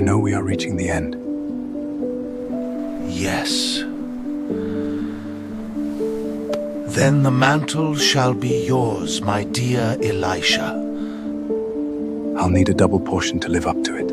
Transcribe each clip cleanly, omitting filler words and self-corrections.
know we are reaching the end. Yes. Then the mantle shall be yours, my dear Elisha. I'll need a double portion to live up to it.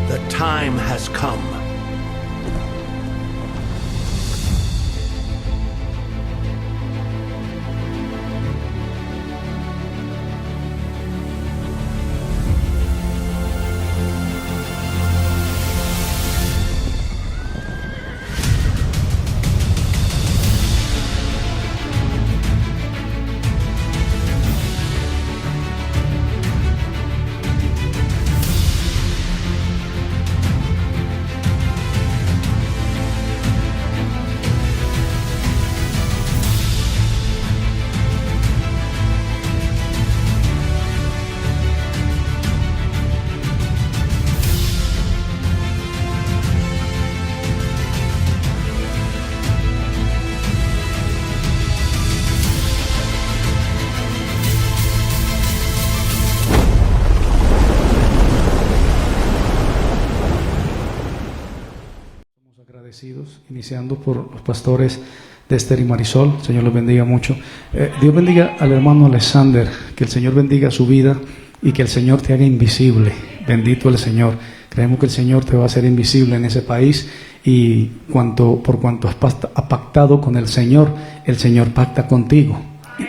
The time has come. Iniciando por los pastores de Esther y Marisol. Señor los bendiga mucho. Dios bendiga al hermano Alexander, que el Señor bendiga su vida y que el Señor te haga invisible. Bendito el Señor. Creemos que el Señor te va a hacer invisible en ese país, y por cuanto has pactado con el Señor pacta contigo,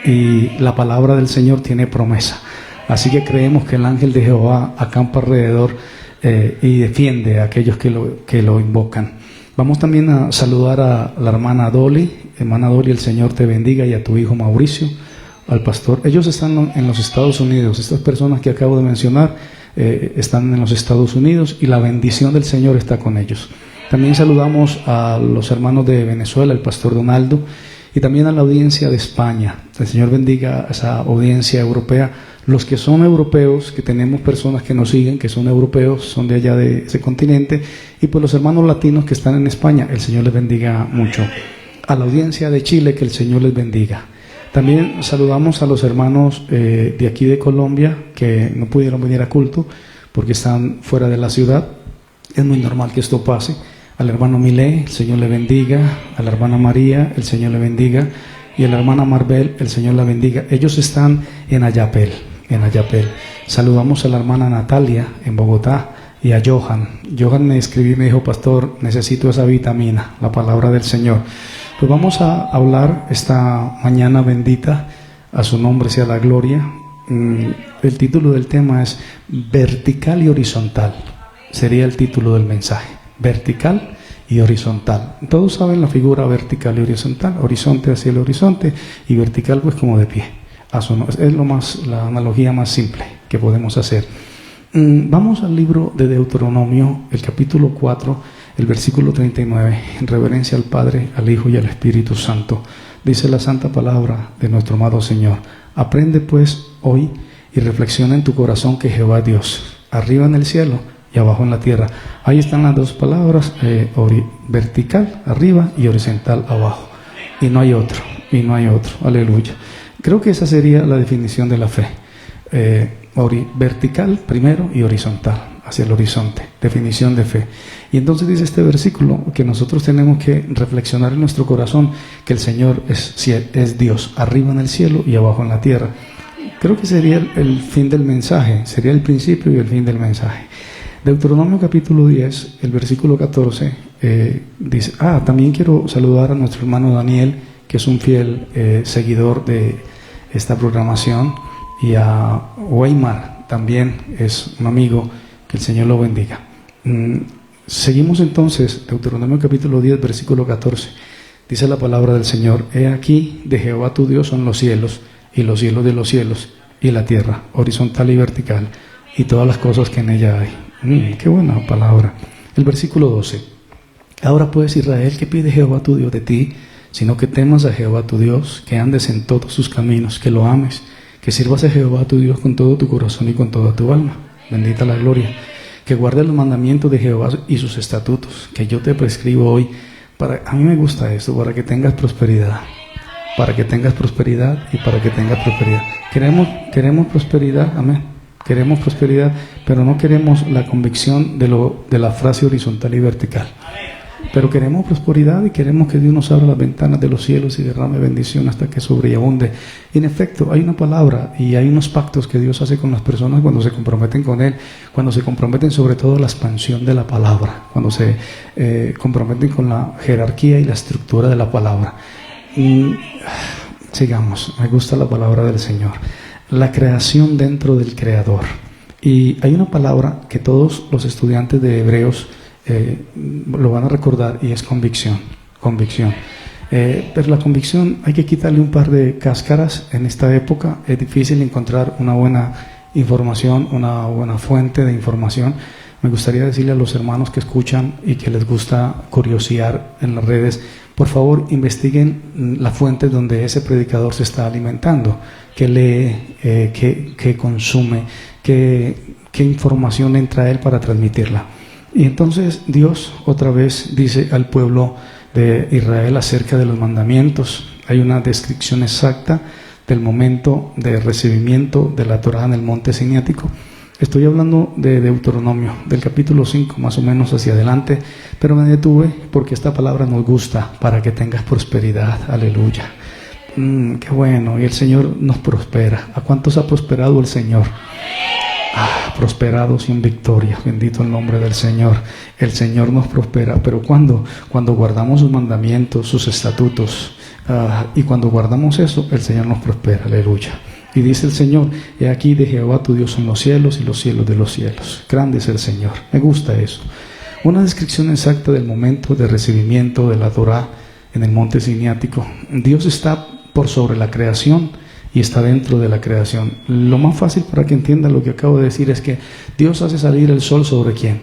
y la palabra del Señor tiene promesa. Así que creemos que el ángel de Jehová acampa alrededor y defiende a aquellos que lo invocan. Vamos también a saludar a la hermana Dolly. Hermana Dolly, el Señor te bendiga, y a tu hijo Mauricio, al pastor. Ellos están en los Estados Unidos. Estas personas que acabo de mencionar están en los Estados Unidos, y la bendición del Señor está con ellos. También saludamos a los hermanos de Venezuela, el pastor Donaldo, y también a la audiencia de España. El Señor bendiga a esa audiencia europea. Los que son europeos, que tenemos personas que nos siguen, que son europeos, son de allá de ese continente, y pues los hermanos latinos que están en España, el Señor les bendiga mucho. A la audiencia de Chile, que el Señor les bendiga. También saludamos a los hermanos de aquí de Colombia, que no pudieron venir a culto porque están fuera de la ciudad. Es muy normal que esto pase. Al hermano Milé, el Señor le bendiga. A la hermana María, el Señor le bendiga. Y a la hermana Marbel, el Señor la bendiga. Ellos están en Ayapel. Saludamos a la hermana Natalia en Bogotá, y a Johan. Johan me escribió y me dijo: pastor, necesito esa vitamina, la palabra del Señor. Pues vamos a hablar esta mañana bendita, a su nombre sea la gloria. El título del tema es vertical y horizontal. Sería el título del mensaje: vertical y horizontal. Todos saben la figura vertical y horizontal: horizonte hacia el horizonte, y vertical pues como de pie. Es la analogía más simple que podemos hacer. Vamos al libro de Deuteronomio, el capítulo 4, el versículo 39, en reverencia al Padre, al Hijo y al Espíritu Santo. Dice la santa palabra de nuestro amado Señor: aprende pues hoy y reflexiona en tu corazón que Jehová es Dios, arriba en el cielo y abajo en la tierra. Ahí están las dos palabras, vertical arriba y horizontal abajo, y no hay otro, aleluya. Creo que esa sería la definición de la fe. Vertical primero y horizontal, hacia el horizonte, definición de fe. Y entonces dice este versículo que nosotros tenemos que reflexionar en nuestro corazón que el Señor es Dios, arriba en el cielo y abajo en la tierra. Creo que sería el fin del mensaje, sería el principio y el fin del mensaje. Deuteronomio capítulo 10, el versículo 14, dice, también quiero saludar a nuestro hermano Daniel, que es un fiel seguidor de esta programación, y a Weimar, también es un amigo, que el Señor lo bendiga. Seguimos entonces, Deuteronomio capítulo 10, versículo 14. Dice la palabra del Señor: he aquí de Jehová tu Dios son los cielos, y los cielos de los cielos, y la tierra, horizontal y vertical, y todas las cosas que en ella hay. Qué buena palabra. El versículo 12. Ahora pues, Israel, ¿qué pide Jehová tu Dios de ti? Sino que temas a Jehová tu Dios, que andes en todos sus caminos, que lo ames, que sirvas a Jehová tu Dios con todo tu corazón y con toda tu alma. Bendita la gloria. Que guardes los mandamientos de Jehová y sus estatutos, que yo te prescribo hoy. A mí me gusta esto, para que tengas prosperidad. Para que tengas prosperidad y para que tengas prosperidad. Queremos prosperidad, amén. Queremos prosperidad, pero no queremos la convicción de la frase horizontal y vertical. Pero queremos prosperidad y queremos que Dios nos abra las ventanas de los cielos y derrame bendición hasta que sobreabunde. Y en efecto, hay una palabra y hay unos pactos que Dios hace con las personas cuando se comprometen con Él, cuando se comprometen sobre todo a la expansión de la palabra, cuando se comprometen con la jerarquía y la estructura de la palabra. Sigamos, me gusta la palabra del Señor. La creación dentro del Creador. Y hay una palabra que todos los estudiantes de Hebreos lo van a recordar, y es convicción. Pero la convicción hay que quitarle un par de cáscaras. En esta época es difícil encontrar una buena información, una buena fuente de información. Me gustaría decirle a los hermanos que escuchan y que les gusta curiosear en las redes: por favor, investiguen la fuente donde ese predicador se está alimentando, que lee, que consume, qué información entra a él para transmitirla. Y entonces Dios otra vez dice al pueblo de Israel acerca de los mandamientos. Hay una descripción exacta del momento de recibimiento de la Torá en el monte Siniático. Estoy hablando de Deuteronomio, del capítulo 5 más o menos hacia adelante, pero me detuve porque esta palabra nos gusta, para que tengas prosperidad. Aleluya. Qué bueno, y el Señor nos prospera. ¿A cuántos ha prosperado el Señor? Prosperados y en victoria. Bendito el nombre del Señor. El Señor nos prospera, pero cuando guardamos sus mandamientos, sus estatutos, y cuando guardamos eso, el Señor nos prospera. Aleluya. Y dice el Señor: he aquí de Jehová tu Dios son los cielos y los cielos de los cielos. Grande es el Señor. Me gusta eso. Una descripción exacta del momento de recibimiento de la Torá en el monte Siniático. Dios está por sobre la creación y está dentro de la creación. Lo más fácil para que entiendan lo que acabo de decir es que Dios hace salir el sol ¿sobre quién?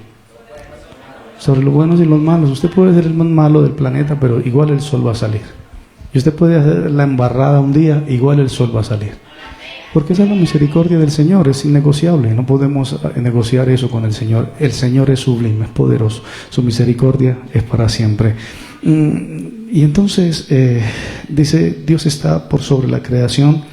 Sobre los buenos y los malos. Usted puede ser el más malo del planeta, pero igual el sol va a salir. Y usted puede hacer la embarrada un día, igual el sol va a salir. Porque esa es la misericordia del Señor, es innegociable. No podemos negociar eso con el Señor. El Señor es sublime, es poderoso. Su misericordia es para siempre. Y entonces dice: Dios está por sobre la creación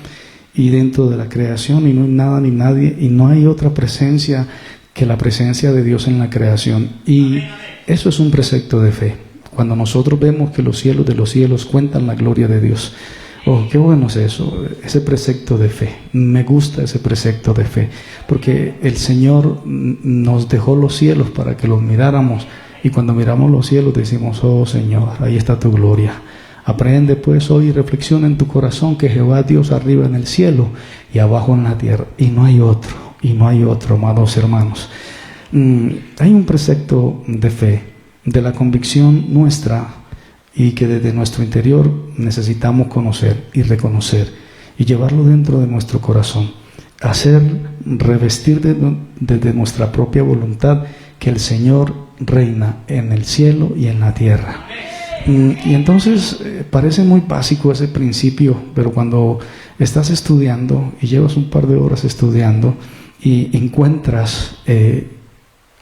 y dentro de la creación, y no hay nada ni nadie, y no hay otra presencia que la presencia de Dios en la creación. Y eso es un precepto de fe. Cuando nosotros vemos que los cielos de los cielos cuentan la gloria de Dios. Oh, qué bueno es eso, ese precepto de fe. Me gusta ese precepto de fe, porque el Señor nos dejó los cielos para que los miráramos, y cuando miramos los cielos decimos: oh Señor, ahí está tu gloria. Aprende pues hoy y reflexiona en tu corazón que Jehová Dios arriba en el cielo y abajo en la tierra, y no hay otro, amados hermanos. Hay un precepto de fe, de la convicción nuestra, y que desde nuestro interior necesitamos conocer y reconocer y llevarlo dentro de nuestro corazón, revestir desde nuestra propia voluntad que el Señor reina en el cielo y en la tierra. Y entonces parece muy básico ese principio, pero cuando estás estudiando y llevas un par de horas estudiando y encuentras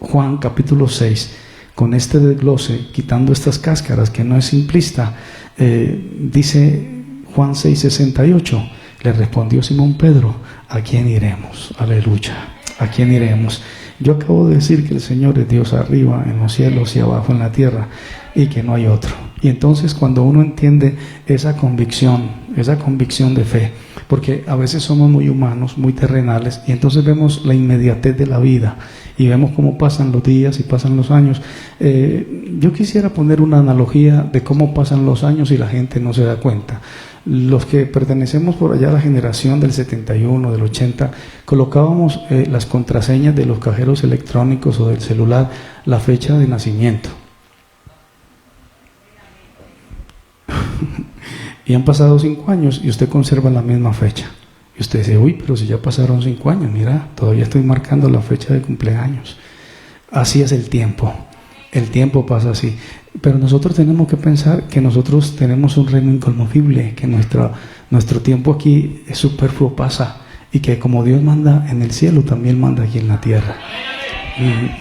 Juan capítulo 6 con este desglose, quitando estas cáscaras que no es simplista, dice Juan 6:68: le respondió Simón Pedro: ¿a quién iremos? Aleluya. ¿A quién iremos? Yo acabo de decir que el Señor es Dios arriba en los cielos y abajo en la tierra, y que no hay otro. Y entonces cuando uno entiende esa convicción de fe, porque a veces somos muy humanos, muy terrenales, y entonces vemos la inmediatez de la vida y vemos cómo pasan los días y pasan los años. Yo quisiera poner una analogía de cómo pasan los años y la gente no se da cuenta. Los que pertenecemos por allá a la generación del 71, del 80, colocábamos las contraseñas de los cajeros electrónicos o del celular, la fecha de nacimiento. Y han pasado 5 años y usted conserva la misma fecha. Y usted dice, uy, pero si ya pasaron 5 años, mira, todavía estoy marcando la fecha de cumpleaños. Así es el tiempo pasa así. Pero nosotros tenemos que pensar que nosotros tenemos un reino inconmovible, que nuestro tiempo aquí es superfluo, pasa, y que como Dios manda en el cielo, también manda aquí en la tierra.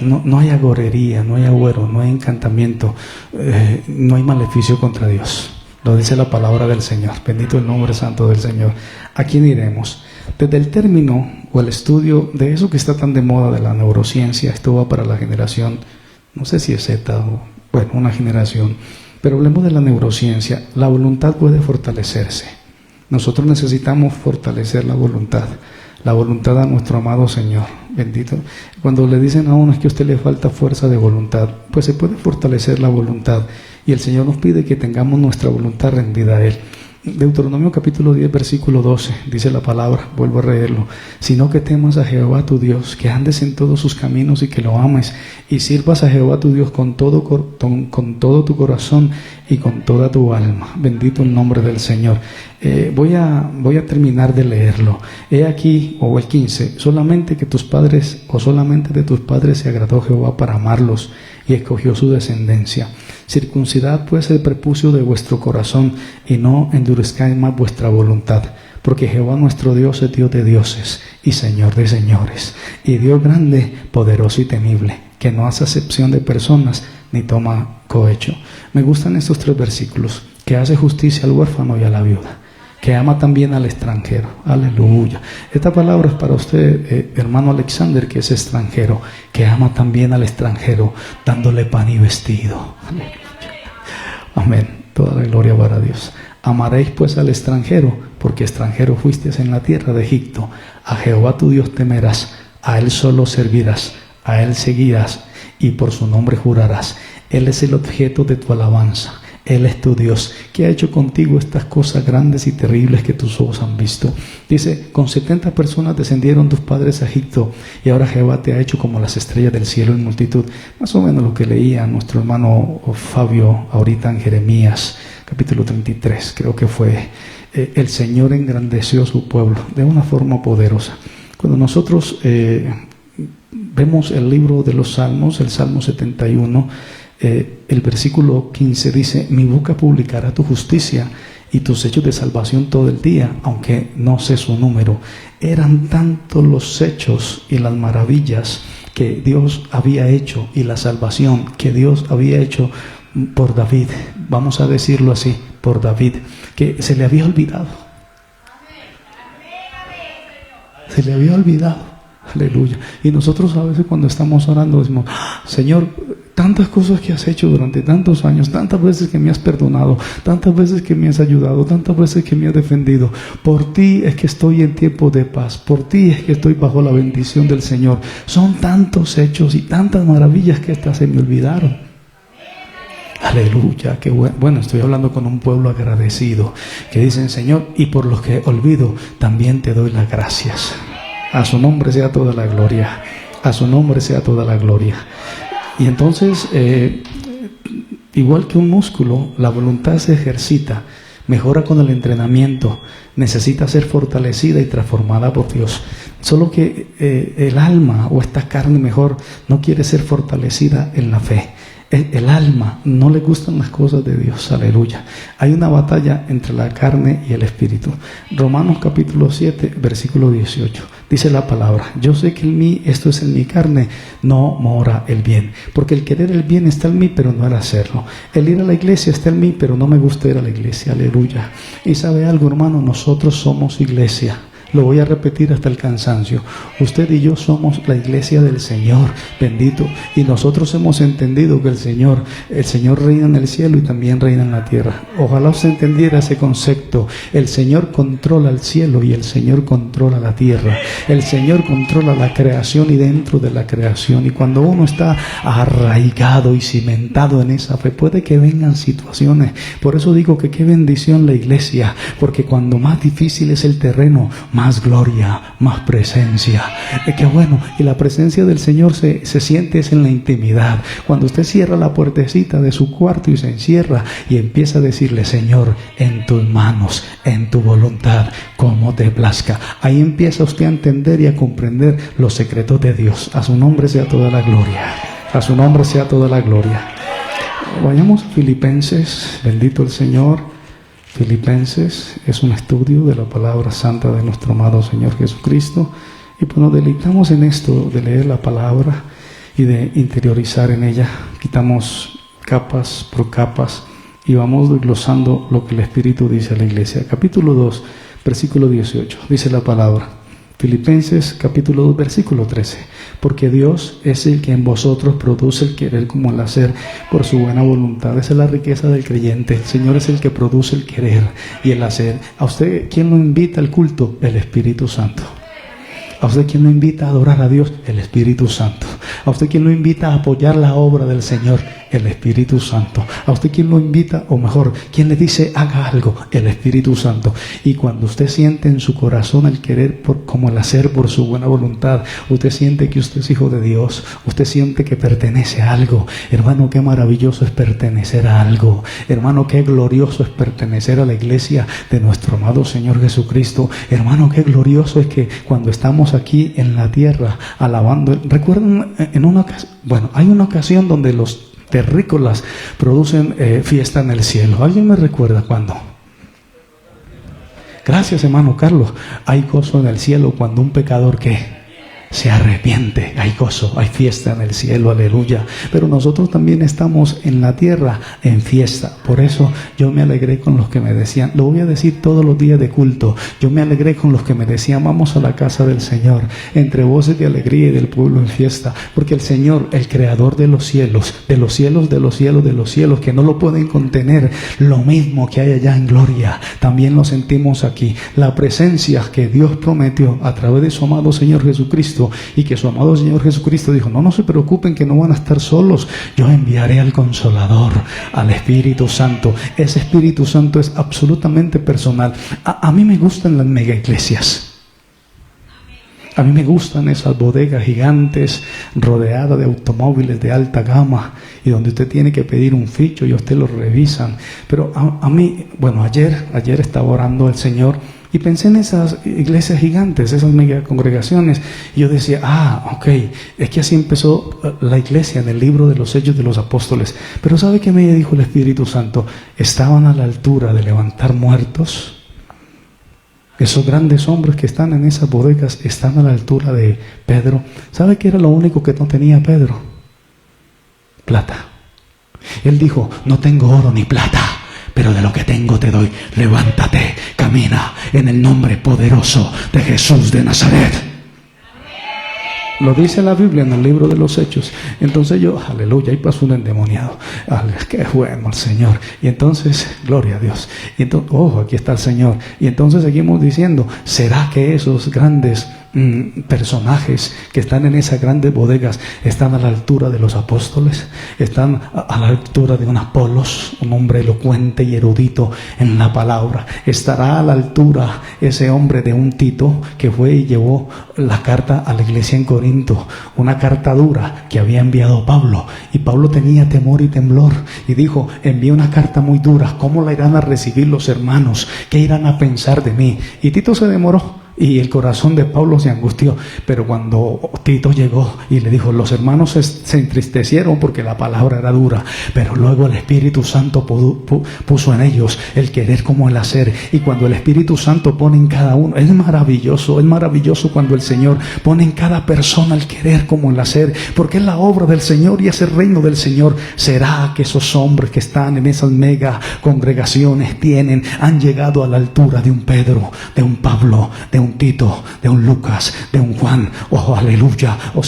No hay agorería, no hay agüero, no hay encantamiento, no hay maleficio contra Dios. Lo dice la palabra del Señor. Bendito el nombre santo del Señor. ¿A quién iremos? Desde el término o el estudio de eso que está tan de moda de la neurociencia, esto va para la generación, no sé si es Z o, bueno, una generación, pero hablemos de la neurociencia. La voluntad puede fortalecerse. Nosotros necesitamos fortalecer la voluntad a nuestro amado Señor. Bendito. Cuando le dicen a uno es que a usted le falta fuerza de voluntad, pues se puede fortalecer la voluntad. Y el Señor nos pide que tengamos nuestra voluntad rendida a Él. Deuteronomio capítulo 10, versículo 12, dice la palabra, vuelvo a leerlo: sino que temas a Jehová tu Dios, que andes en todos sus caminos y que lo ames, y sirvas a Jehová tu Dios con todo tu corazón y con toda tu alma. Bendito el nombre del Señor. Voy a terminar de leerlo. He aquí, o el 15, solamente de tus padres se agradó Jehová para amarlos, y escogió su descendencia. Circuncidad pues el prepucio de vuestro corazón, y no endurezcáis más vuestra voluntad, porque Jehová nuestro Dios es Dios de dioses y Señor de señores, y Dios grande, poderoso y temible, que no hace acepción de personas ni toma cohecho. Me gustan estos 3 versículos: que hace justicia al huérfano y a la viuda, que ama también al extranjero. Aleluya. Esta palabra es para usted, hermano Alexander, que es extranjero, que ama también al extranjero, dándole pan y vestido. Aleluya. Amén. Toda la gloria para Dios. Amaréis pues al extranjero, porque extranjero fuisteis en la tierra de Egipto. A Jehová tu Dios temerás, a Él solo servirás, a Él seguirás, y por su nombre jurarás. Él es el objeto de tu alabanza. Él es tu Dios, que ha hecho contigo estas cosas grandes y terribles que tus ojos han visto. Dice, con 70 personas descendieron tus padres a Egipto, y ahora Jehová te ha hecho como las estrellas del cielo en multitud. Más o menos lo que leía nuestro hermano Fabio ahorita en Jeremías, capítulo 33, creo que fue. El Señor engrandeció a su pueblo de una forma poderosa. Cuando nosotros vemos el libro de los Salmos, el Salmo 71, el versículo 15 dice: mi boca publicará tu justicia y tus hechos de salvación todo el día, aunque no sé su número. Eran tantos los hechos y las maravillas que Dios había hecho, y la salvación que Dios había hecho por David, vamos a decirlo así, por David, que se le había olvidado. Se le había olvidado. Aleluya. Y nosotros a veces cuando estamos orando decimos: Señor, tantas cosas que has hecho durante tantos años, tantas veces que me has perdonado, tantas veces que me has ayudado, tantas veces que me has defendido. Por ti es que estoy en tiempo de paz, por ti es que estoy bajo la bendición del Señor. Son tantos hechos y tantas maravillas que hasta se me olvidaron. Aleluya, qué bueno. Estoy hablando con un pueblo agradecido que dicen: Señor, y por los que olvido también te doy las gracias. A su nombre sea toda la gloria. A su nombre sea toda la gloria. Y entonces, igual que un músculo, la voluntad se ejercita, mejora con el entrenamiento, necesita ser fortalecida y transformada por Dios. Solo que el alma, o esta carne mejor, no quiere ser fortalecida en la fe. El alma no le gustan las cosas de Dios. Aleluya. Hay una batalla entre la carne y el espíritu. Romanos capítulo 7, versículo 18. Dice la palabra: yo sé que en mí, esto es en mi carne, no mora el bien. Porque el querer el bien está en mí, pero no el hacerlo. El ir a la iglesia está en mí, pero no me gusta ir a la iglesia. Aleluya. Y sabe algo, hermano, nosotros somos iglesia. Lo voy a repetir hasta el cansancio. Usted y yo somos la iglesia del Señor, bendito. Y nosotros hemos entendido que el Señor reina en el cielo y también reina en la tierra. Ojalá usted entendiera ese concepto. El Señor controla el cielo y el Señor controla la tierra. El Señor controla la creación y dentro de la creación. Y cuando uno está arraigado y cimentado en esa fe, puede que vengan situaciones. Por eso digo que qué bendición la iglesia, porque cuando más difícil es el terreno, más más gloria, más presencia. Qué bueno. Y la presencia del Señor se siente es en la intimidad. Cuando usted cierra la puertecita de su cuarto y se encierra y empieza a decirle: Señor, en tus manos, en tu voluntad, como te plazca. Ahí empieza usted a entender y a comprender los secretos de Dios. A su nombre sea toda la gloria. A su nombre sea toda la gloria. Vayamos a Filipenses. Bendito el Señor. Filipenses es un estudio de la palabra santa de nuestro amado Señor Jesucristo, y pues nos deleitamos en esto de leer la palabra y de interiorizar en ella. Quitamos capas por capas y vamos desglosando lo que el Espíritu dice a la iglesia. Capítulo 2, versículo 18, dice la palabra. Filipenses capítulo 2, versículo 13. Porque Dios es el que en vosotros produce el querer como el hacer por su buena voluntad. Esa es la riqueza del creyente. El Señor es el que produce el querer y el hacer. ¿A usted quién lo invita al culto? El Espíritu Santo. ¿A usted quién lo invita a adorar a Dios? El Espíritu Santo. ¿A usted quién lo invita a apoyar la obra del Señor? El Espíritu Santo. ¿A usted quién lo invita? O mejor, ¿quién le dice haga algo? El Espíritu Santo. Y cuando usted siente en su corazón el querer como el hacer por su buena voluntad, usted siente que usted es hijo de Dios. Usted siente que pertenece a algo. Hermano, qué maravilloso es pertenecer a algo. Hermano, qué glorioso es pertenecer a la iglesia de nuestro amado Señor Jesucristo. Hermano, qué glorioso es que cuando estamos aquí en la tierra alabando. ¿Recuerdan en una ocasión? Bueno, hay una ocasión donde los terrícolas producen fiesta en el cielo. ¿Alguien me recuerda cuándo? Gracias, hermano Carlos. Hay gozo en el cielo cuando un pecador que se arrepiente. Hay gozo, hay fiesta en el cielo, aleluya. Pero nosotros también estamos en la tierra en fiesta. Por eso yo me alegré con los que me decían, lo voy a decir todos los días de culto, yo me alegré con los que me decían: vamos a la casa del Señor, entre voces de alegría y del pueblo en fiesta. Porque el Señor, el creador de los cielos, de los cielos, de los cielos, de los cielos, que no lo pueden contener, lo mismo que hay allá en gloria, también lo sentimos aquí. La presencia que Dios prometió a través de su amado Señor Jesucristo, y que su amado Señor Jesucristo dijo: no se preocupen, que no van a estar solos, yo enviaré al Consolador, al Espíritu Santo. Ese Espíritu Santo es absolutamente personal. A mí me gustan las mega iglesias. A mí me gustan esas bodegas gigantes rodeadas de automóviles de alta gama y donde usted tiene que pedir un ficho y a usted lo revisan. Pero a mí, bueno, ayer estaba orando al Señor y pensé en esas iglesias gigantes, esas mega congregaciones. Y yo decía: ok, es que así empezó la iglesia en el libro de los Hechos de los Apóstoles. Pero ¿sabe qué me dijo el Espíritu Santo? Estaban a la altura de levantar muertos. Esos grandes hombres que están en esas bodegas están a la altura de Pedro. ¿Sabe qué era lo único que no tenía Pedro? Plata. Él dijo: no tengo oro ni plata, pero de lo que tengo te doy. Levántate, camina en el nombre poderoso de Jesús de Nazaret. Lo dice la Biblia en el libro de los Hechos. Entonces yo, aleluya, ahí pasó un endemoniado. Qué bueno el Señor. Y entonces, gloria a Dios. Y entonces, aquí está el Señor. Y entonces seguimos diciendo: ¿será que esos grandes personajes que están en esas grandes bodegas están a la altura de los apóstoles? ¿Están a la altura de un Apolos, un hombre elocuente y erudito en la palabra? ¿Estará a la altura ese hombre de un Tito que fue y llevó la carta a la iglesia en Corinto, una carta dura que había enviado Pablo? Y Pablo tenía temor y temblor y dijo: envié una carta muy dura, ¿cómo la irán a recibir los hermanos? ¿Qué irán a pensar de mí? Y Tito se demoró. Y el corazón de Pablo se angustió. Pero cuando Tito llegó y le dijo, los hermanos se entristecieron porque la palabra era dura, pero luego el Espíritu Santo puso en ellos el querer como el hacer. Y cuando el Espíritu Santo pone en cada uno, es maravilloso cuando el Señor pone en cada persona el querer como el hacer, porque es la obra del Señor y es el reino del Señor. ¿Será que esos hombres que están en esas mega congregaciones han llegado a la altura de un Pedro, de un Pablo, de un Tito, de un Lucas, de un Juan? Oh, aleluya. O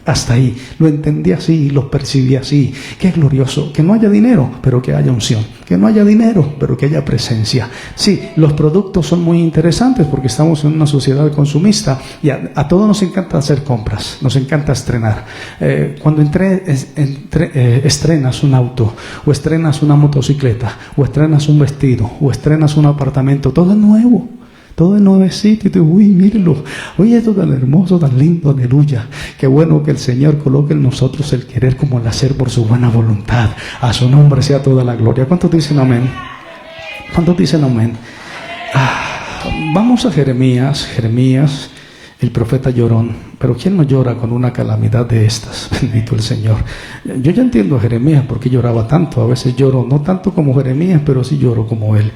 hasta ahí lo entendí así, lo percibí así. Qué glorioso, que no haya dinero, pero que haya unción, que no haya dinero, pero que haya presencia. Sí, los productos son muy interesantes porque estamos en una sociedad consumista y a todos nos encanta hacer compras, nos encanta estrenar. Cuando estrenas un auto, o estrenas una motocicleta, o estrenas un vestido, o estrenas un apartamento, todo es nuevo. todo es nuevecito, y tú, uy, mírenlo, oye, esto tan hermoso, tan lindo, aleluya. Qué bueno que el Señor coloque en nosotros el querer como el hacer por su buena voluntad. A su nombre sea toda la gloria. ¿Cuántos dicen amén? ¿Cuántos dicen amén? Vamos a Jeremías, el profeta llorón. Pero ¿quién no llora con una calamidad de estas? Bendito el Señor. Yo ya entiendo a Jeremías por qué lloraba tanto. A veces lloro, no tanto como Jeremías, pero sí lloro como él.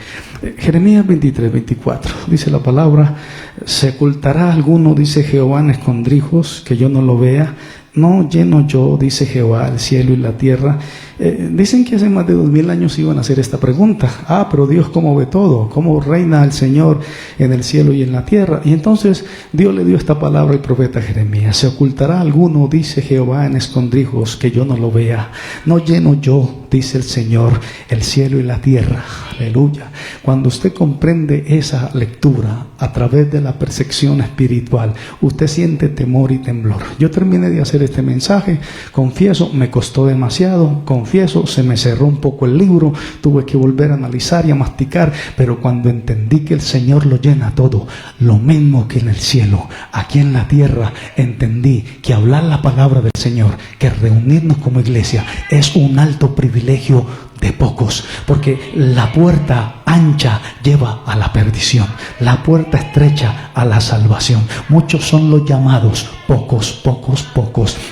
Jeremías 23, 24. Dice la palabra: ¿se ocultará alguno, dice Jehová, en escondrijos, que yo no lo vea? No lleno yo, dice Jehová, el cielo y la tierra. Dicen que hace más de 2000 años iban a hacer esta pregunta. Pero Dios cómo ve todo, cómo reina el Señor en el cielo y en la tierra. Y entonces Dios le dio esta palabra al profeta Jeremías: ¿se ocultará alguno, dice Jehová, en escondrijos, que yo no lo vea? No lleno yo, dice el Señor, el cielo y la tierra. Aleluya. Cuando usted comprende esa lectura a través de la percepción espiritual, usted siente temor y temblor. Yo terminé de hacer este mensaje, confieso, me costó demasiado, confieso, se me cerró un poco el libro, tuve que volver a analizar y a masticar, pero cuando entendí que el Señor lo llena todo, lo mismo que en el cielo, aquí en la tierra, entendí que hablar la palabra del Señor, que reunirnos como iglesia, es un alto privilegio de pocos, porque la puerta ancha lleva a la perdición, la puerta estrecha a la salvación. Muchos son los llamados, pocos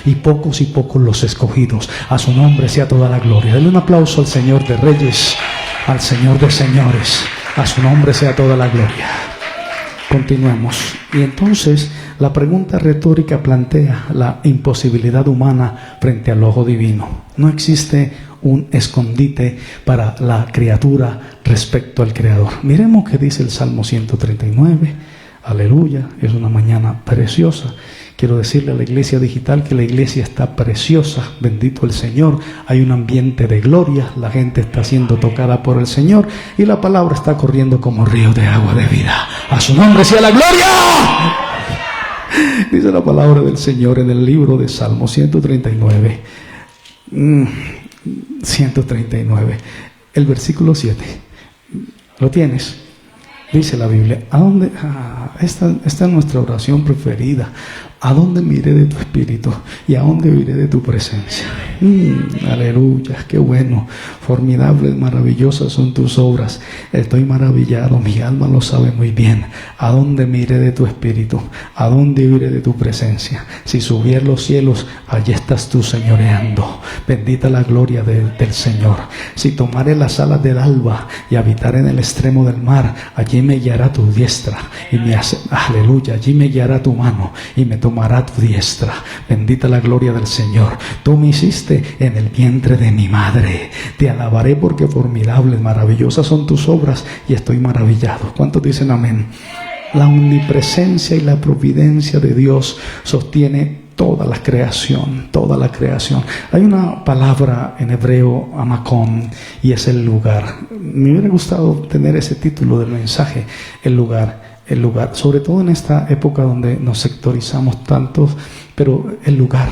y pocos los escogidos. A su nombre sea toda la gloria. Denle un aplauso al Señor de Reyes, al Señor de Señores. A su nombre sea toda la gloria. Continuemos. Y entonces la pregunta retórica plantea la imposibilidad humana frente al ojo divino. No existe un escondite para la criatura respecto al Creador. Miremos qué dice el Salmo 139. Aleluya, es una mañana preciosa. Quiero decirle a la iglesia digital que la iglesia está preciosa, bendito el Señor. Hay un ambiente de gloria, la gente está siendo tocada por el Señor y la palabra está corriendo como río de agua de vida. A su nombre sea la gloria. Dice la palabra del Señor en el libro de Salmo 139. 139, el versículo 7. ¿Lo tienes? Dice la Biblia: ¿a dónde? Esta es nuestra oración preferida. ¿A dónde miré de tu espíritu y a dónde iré de tu presencia? Aleluya, qué bueno, formidables, maravillosas son tus obras. Estoy maravillado, mi alma lo sabe muy bien. ¿A dónde miré de tu espíritu? ¿A dónde iré de tu presencia? Si subí a los cielos, allí estás tú señoreando. Bendita la gloria del Señor. Si tomaré las alas del alba y habitaré en el extremo del mar, allí me guiará tu diestra y aleluya, allí me guiará tu mano y me tomará tu diestra. Bendita la gloria del Señor. Tú me hiciste en el vientre de mi madre. Te alabaré porque formidables, maravillosas son tus obras y estoy maravillado. ¿Cuántos dicen amén? La omnipresencia y la providencia de Dios sostiene toda la creación, toda la creación. Hay una palabra en hebreo, amacón, y es el lugar. Me hubiera gustado tener ese título del mensaje, el lugar, sobre todo en esta época donde nos sectorizamos tantos, pero el lugar.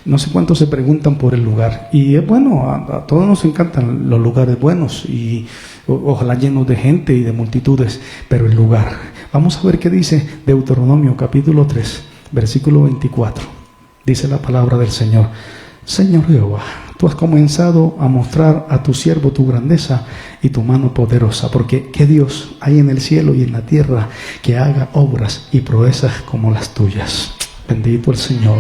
No sé cuántos se preguntan por el lugar, y es bueno, a todos nos encantan los lugares buenos y ojalá llenos de gente y de multitudes, pero el lugar. Vamos a ver qué dice Deuteronomio capítulo 3, versículo 24. Dice la palabra del Señor: Señor Jehová, tú has comenzado a mostrar a tu siervo tu grandeza y tu mano poderosa, porque ¿qué Dios hay en el cielo y en la tierra que haga obras y proezas como las tuyas? Bendito el Señor.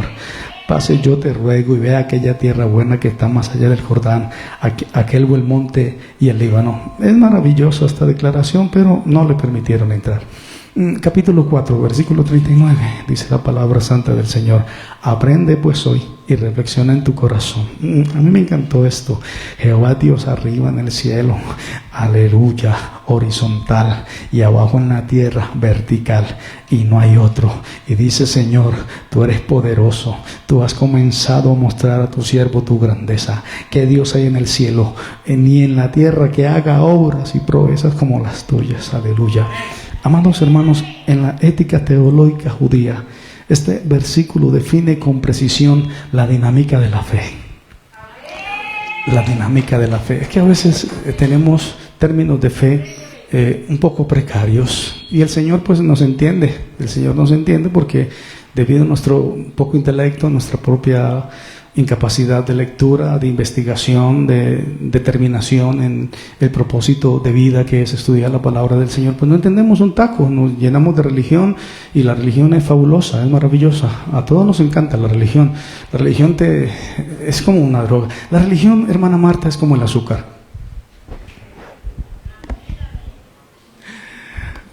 Pase, yo te ruego, y vea aquella tierra buena que está más allá del Jordán, aquel buen monte y el Líbano. Es maravillosa esta declaración, pero no le permitieron entrar. Capítulo 4, versículo 39, dice la palabra santa del Señor: aprende pues hoy y reflexiona en tu corazón. A mí me encantó esto. Jehová Dios arriba en el cielo, aleluya, horizontal, y abajo en la tierra, vertical, y no hay otro. Y dice: Señor, tú eres poderoso, tú has comenzado a mostrar a tu siervo tu grandeza. ¿Qué Dios hay en el cielo ni en la tierra que haga obras y proezas como las tuyas? Aleluya. Amados hermanos, en la ética teológica judía, este versículo define con precisión la dinámica de la fe. La dinámica de la fe. Es que a veces tenemos términos de fe un poco precarios. Y el Señor pues nos entiende. El Señor nos entiende porque debido a nuestro poco intelecto, nuestra propia incapacidad de lectura, de investigación, de determinación en el propósito de vida que es estudiar la palabra del Señor, pues no entendemos un taco, nos llenamos de religión y la religión es fabulosa, es maravillosa. A todos nos encanta la religión. La religión es como una droga. La religión, hermana Marta, es como el azúcar.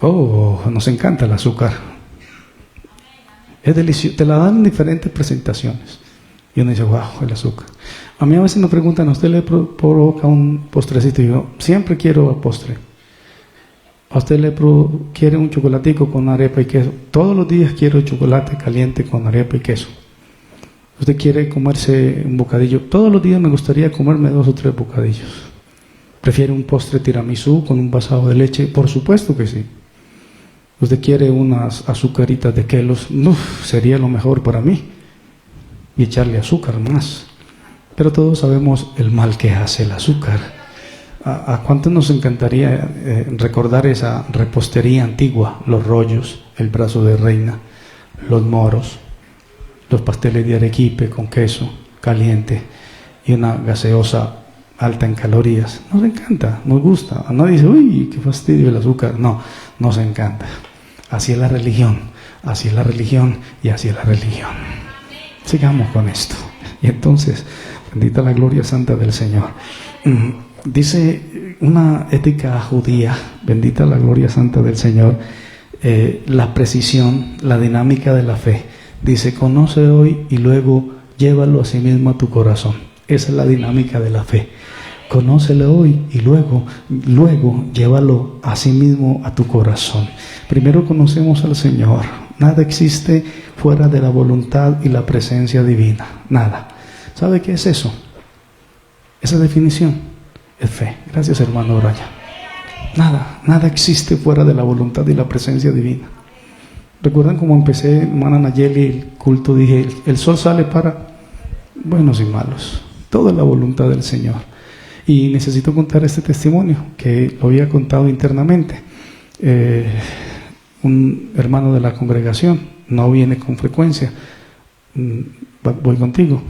Oh, nos encanta el azúcar. Es delicioso, te la dan en diferentes presentaciones. Y uno dice, wow, el azúcar. A mí a veces me preguntan, ¿a usted le provoca un postrecito? Y yo, siempre quiero postre. ¿A usted quiere un chocolatico con arepa y queso? Todos los días quiero chocolate caliente con arepa y queso. ¿Usted quiere comerse un bocadillo? Todos los días me gustaría comerme 2 o 3 bocadillos. ¿Prefiere un postre tiramisú con un vasado de leche? Por supuesto que sí. ¿Usted quiere unas azucaritas de Kellogg's? Sería lo mejor para mí. Y echarle azúcar más. Pero todos sabemos el mal que hace el azúcar. ¿A cuánto nos encantaría recordar esa repostería antigua? Los rollos, el brazo de reina, los moros, los pasteles de arequipe con queso caliente y una gaseosa alta en calorías. Nos encanta, nos gusta. A nadie dice, uy, qué fastidio el azúcar. No, nos encanta. Así es la religión, así es la religión y así es la religión. Sigamos con esto. Y entonces, bendita la gloria santa del Señor. Dice una ética judía, bendita la gloria santa del Señor, la precisión, la dinámica de la fe. Dice, conoce hoy y luego llévalo a sí mismo a tu corazón. Esa es la dinámica de la fe. Conócele hoy y luego llévalo a sí mismo a tu corazón. Primero conocemos al Señor. Nada existe fuera de la voluntad y la presencia divina. Nada. ¿Sabe qué es eso? Esa definición es fe. Gracias, hermano Brian. Nada existe fuera de la voluntad y la presencia divina. ¿Recuerdan cómo empecé, hermana Nayeli, el culto? Dije, el sol sale para buenos y malos. Todo es la voluntad del Señor. Y necesito contar este testimonio que lo había contado internamente. Un hermano de la congregación, no viene con frecuencia, voy contigo,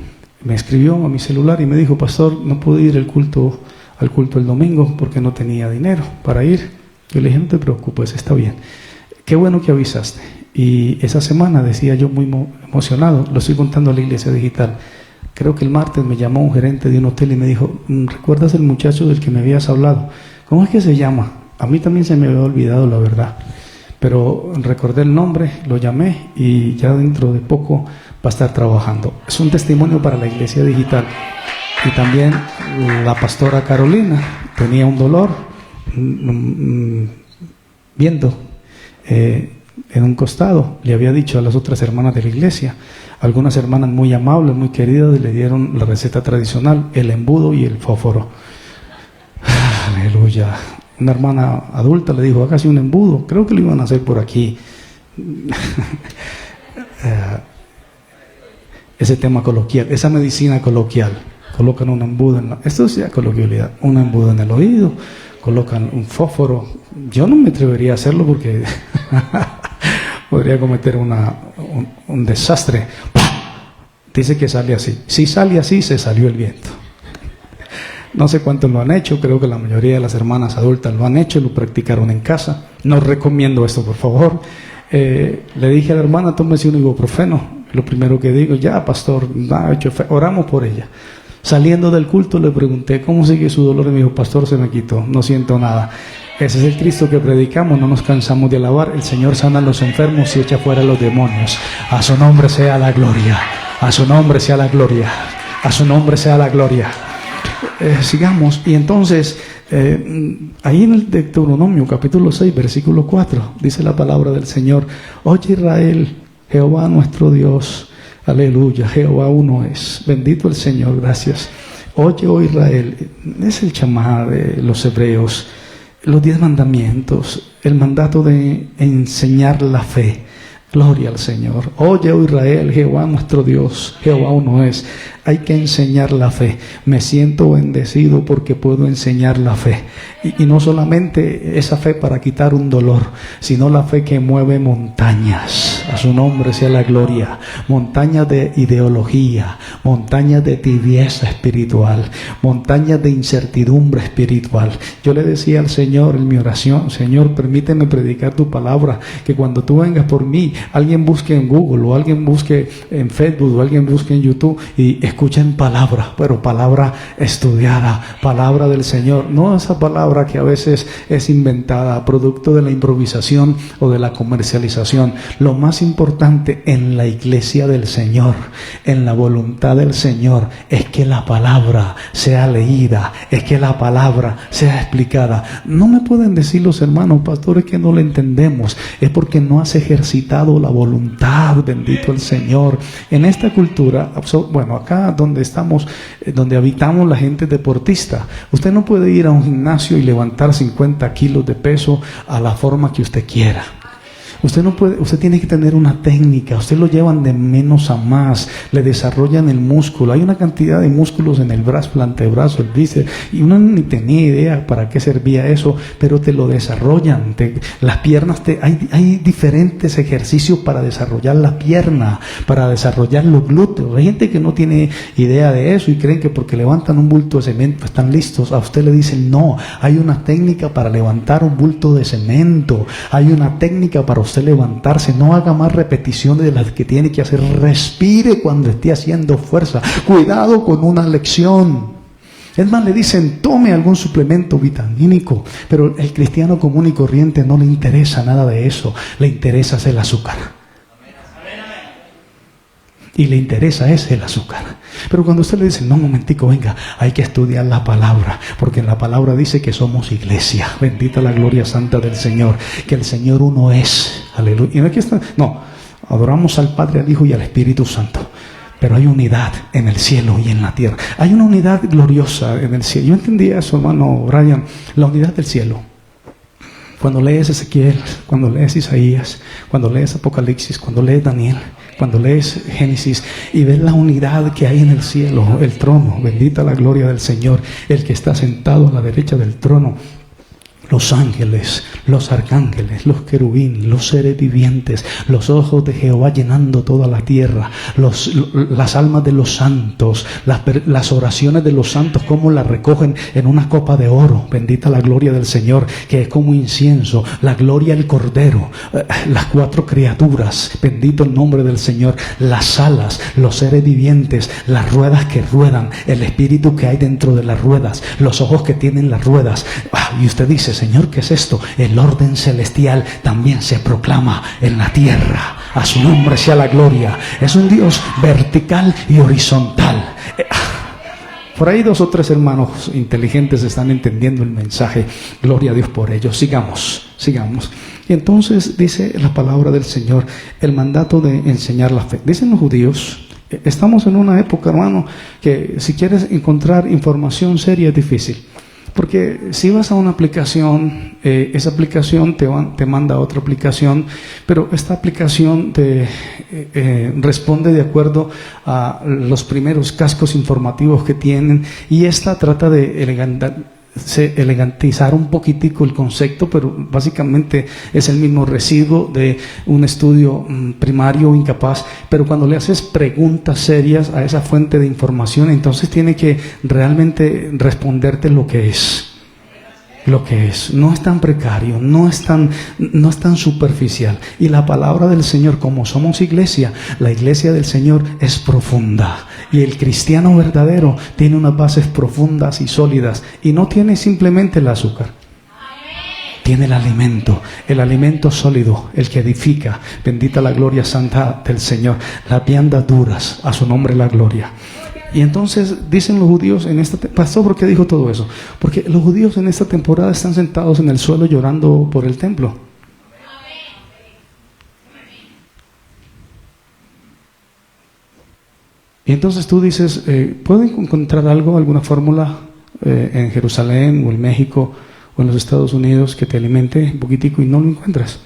me escribió a mi celular y me dijo, pastor, no pude ir al culto el domingo porque no tenía dinero para ir. Yo le dije, no te preocupes, está bien. Qué bueno que avisaste. Y esa semana, decía yo muy emocionado, lo estoy contando a la iglesia digital, creo que el martes me llamó un gerente de un hotel y me dijo, ¿recuerdas el muchacho del que me habías hablado? ¿Cómo es que se llama? A mí también se me había olvidado, la verdad. Pero recordé el nombre, lo llamé y ya dentro de poco va a estar trabajando. Es un testimonio para la iglesia digital. Y también la pastora Carolina tenía un dolor viendo en un costado. Le había dicho a las otras hermanas de la iglesia, algunas hermanas muy amables, muy queridas, le dieron la receta tradicional, el embudo y el fósforo. Aleluya. Una hermana adulta le dijo, hágase un embudo. Creo que lo iban a hacer por aquí. Ese tema coloquial, esa medicina coloquial. Colocan un embudo esto es ya coloquialidad. Un embudo en el oído. Colocan un fósforo. Yo no me atrevería a hacerlo porque podría cometer un desastre. Dice que sale así. Si sale así, se salió el viento. No sé cuántos lo han hecho, creo que la mayoría de las hermanas adultas lo han hecho, lo practicaron en casa. No recomiendo esto, por favor. Le dije a la hermana, tómese un ibuprofeno. Lo primero que digo, ya pastor, oramos por ella. Saliendo del culto le pregunté, ¿cómo sigue su dolor? Y me dijo, pastor, se me quitó, no siento nada. Ese es el Cristo que predicamos, no nos cansamos de alabar. El Señor sana a los enfermos y echa fuera a los demonios. A su nombre sea la gloria, a su nombre sea la gloria, a su nombre sea la gloria. Sigamos, y entonces ahí en el Deuteronomio capítulo 6 versículo 4 dice la palabra del Señor: oye Israel, Jehová nuestro Dios, aleluya, Jehová uno es, bendito el Señor, gracias. Oye, oh Israel, es el chamá de los hebreos, los 10 mandamientos, el mandato de enseñar la fe Gloria al Señor. Oye, oh Israel, Jehová nuestro Dios, Jehová uno es. Hay que enseñar la fe. Me siento bendecido porque puedo enseñar la fe. Y no solamente esa fe para quitar un dolor, sino la fe que mueve montañas. A su nombre sea la gloria. Montañas de ideología, montañas de tibieza espiritual, montañas de incertidumbre espiritual. Yo le decía al Señor en mi oración: Señor, permíteme predicar tu palabra, que cuando tú vengas por mí, alguien busque en Google o alguien busque en Facebook o alguien busque en YouTube y escuchen palabra, pero palabra estudiada, palabra del Señor, no esa palabra que a veces es inventada, producto de la improvisación o de la comercialización. Lo más importante en la iglesia del Señor, en la voluntad del Señor, es que la palabra sea leída, es que la palabra sea explicada. No me pueden decir los hermanos pastores que no le entendemos, es porque no has ejercitado la voluntad, bendito el Señor. En esta cultura, bueno, acá donde estamos, donde habitamos, la gente deportista, usted no puede ir a un gimnasio y levantar 50 kilos de peso a la forma que usted quiera. Usted no puede, usted tiene que tener una técnica. Usted lo llevan de menos a más, le desarrollan el músculo. Hay una cantidad de músculos en el brazo, el antebrazo, el bíceps, y uno ni tenía idea para qué servía eso, pero te lo desarrollan. Las piernas, hay diferentes ejercicios para desarrollar la pierna, para desarrollar los glúteos. Hay gente que no tiene idea de eso y creen que porque levantan un bulto de cemento están listos. A usted le dicen no, hay una técnica para levantar un bulto de cemento, hay una técnica para usted levantarse. No haga más repeticiones de las que tiene que hacer. Respire cuando esté haciendo fuerza. Cuidado con una lección. Es más, le dicen tome algún suplemento vitamínico, pero el cristiano común y corriente no le interesa nada de eso. Le interesa el azúcar. Y le interesa es el azúcar. Pero cuando usted le dice, no, un momentico, venga, hay que estudiar la palabra, porque en la palabra dice que somos iglesia. Bendita la gloria santa del Señor, que el Señor uno es. Aleluya. Y aquí está, no, adoramos al Padre, al Hijo y al Espíritu Santo. Pero hay unidad en el cielo y en la tierra. Hay una unidad gloriosa en el cielo. Yo entendía eso, hermano Brian, la unidad del cielo. Cuando lees Ezequiel, cuando lees Isaías, cuando lees Apocalipsis, cuando lees Daniel, cuando lees Génesis y ves la unidad que hay en el cielo, el trono, bendita la gloria del Señor, el que está sentado a la derecha del trono, los ángeles, los arcángeles, los querubín, los seres vivientes, los ojos de Jehová llenando toda la tierra, las almas de los santos, las oraciones de los santos, como las recogen en una copa de oro, bendita la gloria del Señor, que es como incienso, la gloria del Cordero, las cuatro criaturas, bendito el nombre del Señor, las alas, los seres vivientes, las ruedas que ruedan, el espíritu que hay dentro de las ruedas, los ojos que tienen las ruedas. Y usted dice, Señor, ¿qué es esto? El orden celestial también se proclama en la tierra. A su nombre sea la gloria. Es un Dios vertical y horizontal. Por ahí 2 o 3 hermanos inteligentes están entendiendo el mensaje. Gloria a Dios por ellos. Sigamos. Y entonces dice la palabra del Señor, el mandato de enseñar la fe. Dicen los judíos, estamos en una época, hermano, que si quieres encontrar información seria es difícil. Porque si vas a una aplicación, esa aplicación te manda a otra aplicación, pero esta aplicación te responde de acuerdo a los primeros cascos informativos que tienen, y esta trata de elegantizar un poquitico el concepto, pero básicamente es el mismo residuo de un estudio primario incapaz. Pero cuando le haces preguntas serias a esa fuente de información, entonces tiene que realmente responderte lo que es. No es tan precario, no es tan superficial. Y la palabra del Señor, como somos iglesia, la iglesia del Señor es profunda. Y el cristiano verdadero tiene unas bases profundas y sólidas. Y no tiene simplemente el azúcar. Tiene el alimento sólido, el que edifica. Bendita la gloria santa del Señor. Las viandas duras, a su nombre la gloria. Y entonces dicen los judíos en esta pastor, ¿por qué dijo todo eso? Porque los judíos en esta temporada están sentados en el suelo llorando por el templo. Y entonces tú dices, ¿pueden encontrar algo, alguna fórmula en Jerusalén o en México o en los Estados Unidos que te alimente un poquitico? Y no lo encuentras.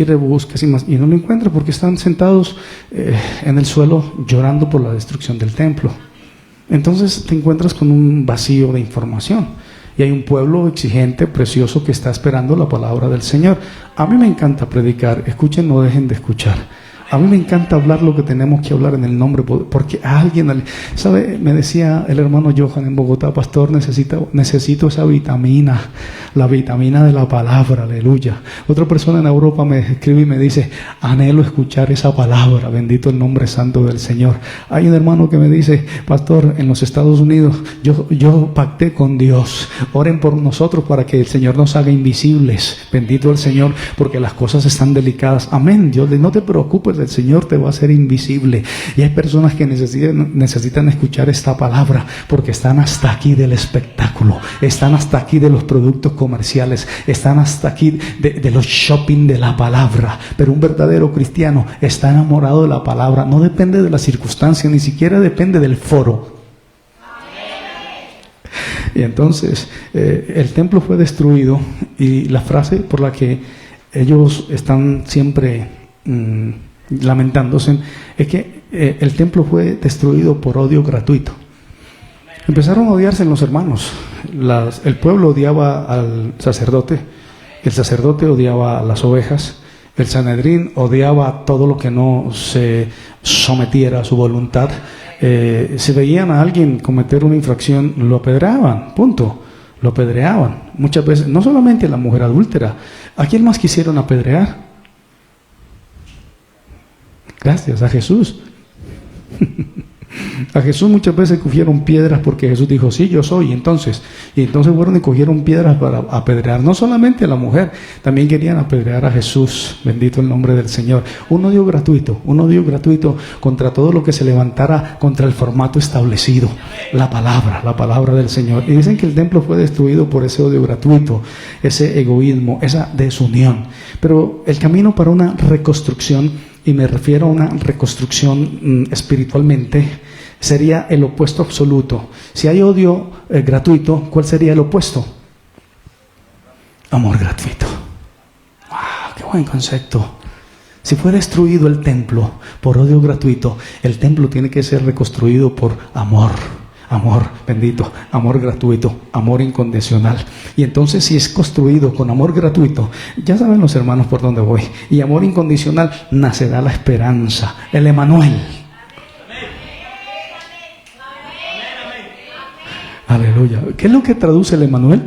y rebuscas y más, y no lo encuentras porque están sentados en el suelo llorando por la destrucción del templo. Entonces te encuentras con un vacío de información. Y hay un pueblo exigente, precioso, que está esperando la palabra del Señor. A mí me encanta predicar. Escuchen, no dejen de escuchar. A mí me encanta hablar lo que tenemos que hablar en el nombre, porque alguien, ¿sabe? Me decía el hermano Johan en Bogotá: pastor, necesito esa vitamina, la vitamina de la palabra, aleluya. Otra persona en Europa me escribe y me dice: anhelo escuchar esa palabra, bendito el nombre santo del Señor. Hay un hermano que me dice: pastor, en los Estados Unidos yo pacté con Dios, oren por nosotros para que el Señor nos haga invisibles, bendito el Señor, porque las cosas están delicadas. Amén. Dios, no te preocupes, el Señor te va a hacer invisible. Y hay personas que necesitan escuchar esta palabra porque están hasta aquí del espectáculo, están hasta aquí de los productos comerciales, están hasta aquí de los shopping de la palabra. Pero un verdadero cristiano está enamorado de la palabra. No depende de la circunstancia, ni siquiera depende del foro. Y entonces el templo fue destruido, y la frase por la que ellos están siempre lamentándose es que el templo fue destruido por odio gratuito. Empezaron a odiarse los hermanos. El pueblo odiaba al sacerdote, el sacerdote odiaba a las ovejas, el Sanedrín odiaba todo lo que no se sometiera a su voluntad. Si veían a alguien cometer una infracción, lo apedreaban, punto. Lo apedreaban. Muchas veces, no solamente a la mujer adúltera. ¿A quién más quisieron apedrear? Gracias a Jesús. A Jesús muchas veces cogieron piedras porque Jesús dijo: sí, yo soy. Y entonces fueron y cogieron piedras para apedrear no solamente a la mujer, también querían apedrear a Jesús. Bendito el nombre del Señor. Un odio gratuito contra todo lo que se levantara contra el formato establecido, la palabra del Señor. Y dicen que el templo fue destruido por ese odio gratuito, ese egoísmo, esa desunión. Pero el camino para una reconstrucción, y me refiero a una reconstrucción espiritualmente, sería el opuesto absoluto. Si hay odio gratuito, ¿cuál sería el opuesto? Amor gratuito. ¡Wow! ¡Qué buen concepto! Si fue destruido el templo por odio gratuito, el templo tiene que ser reconstruido por amor. Amor bendito, amor gratuito, amor incondicional. Y entonces, si es construido con amor gratuito, ya saben los hermanos por dónde voy, y amor incondicional, nacerá la esperanza, el Emanuel. Aleluya. ¿Qué es lo que traduce el Emanuel?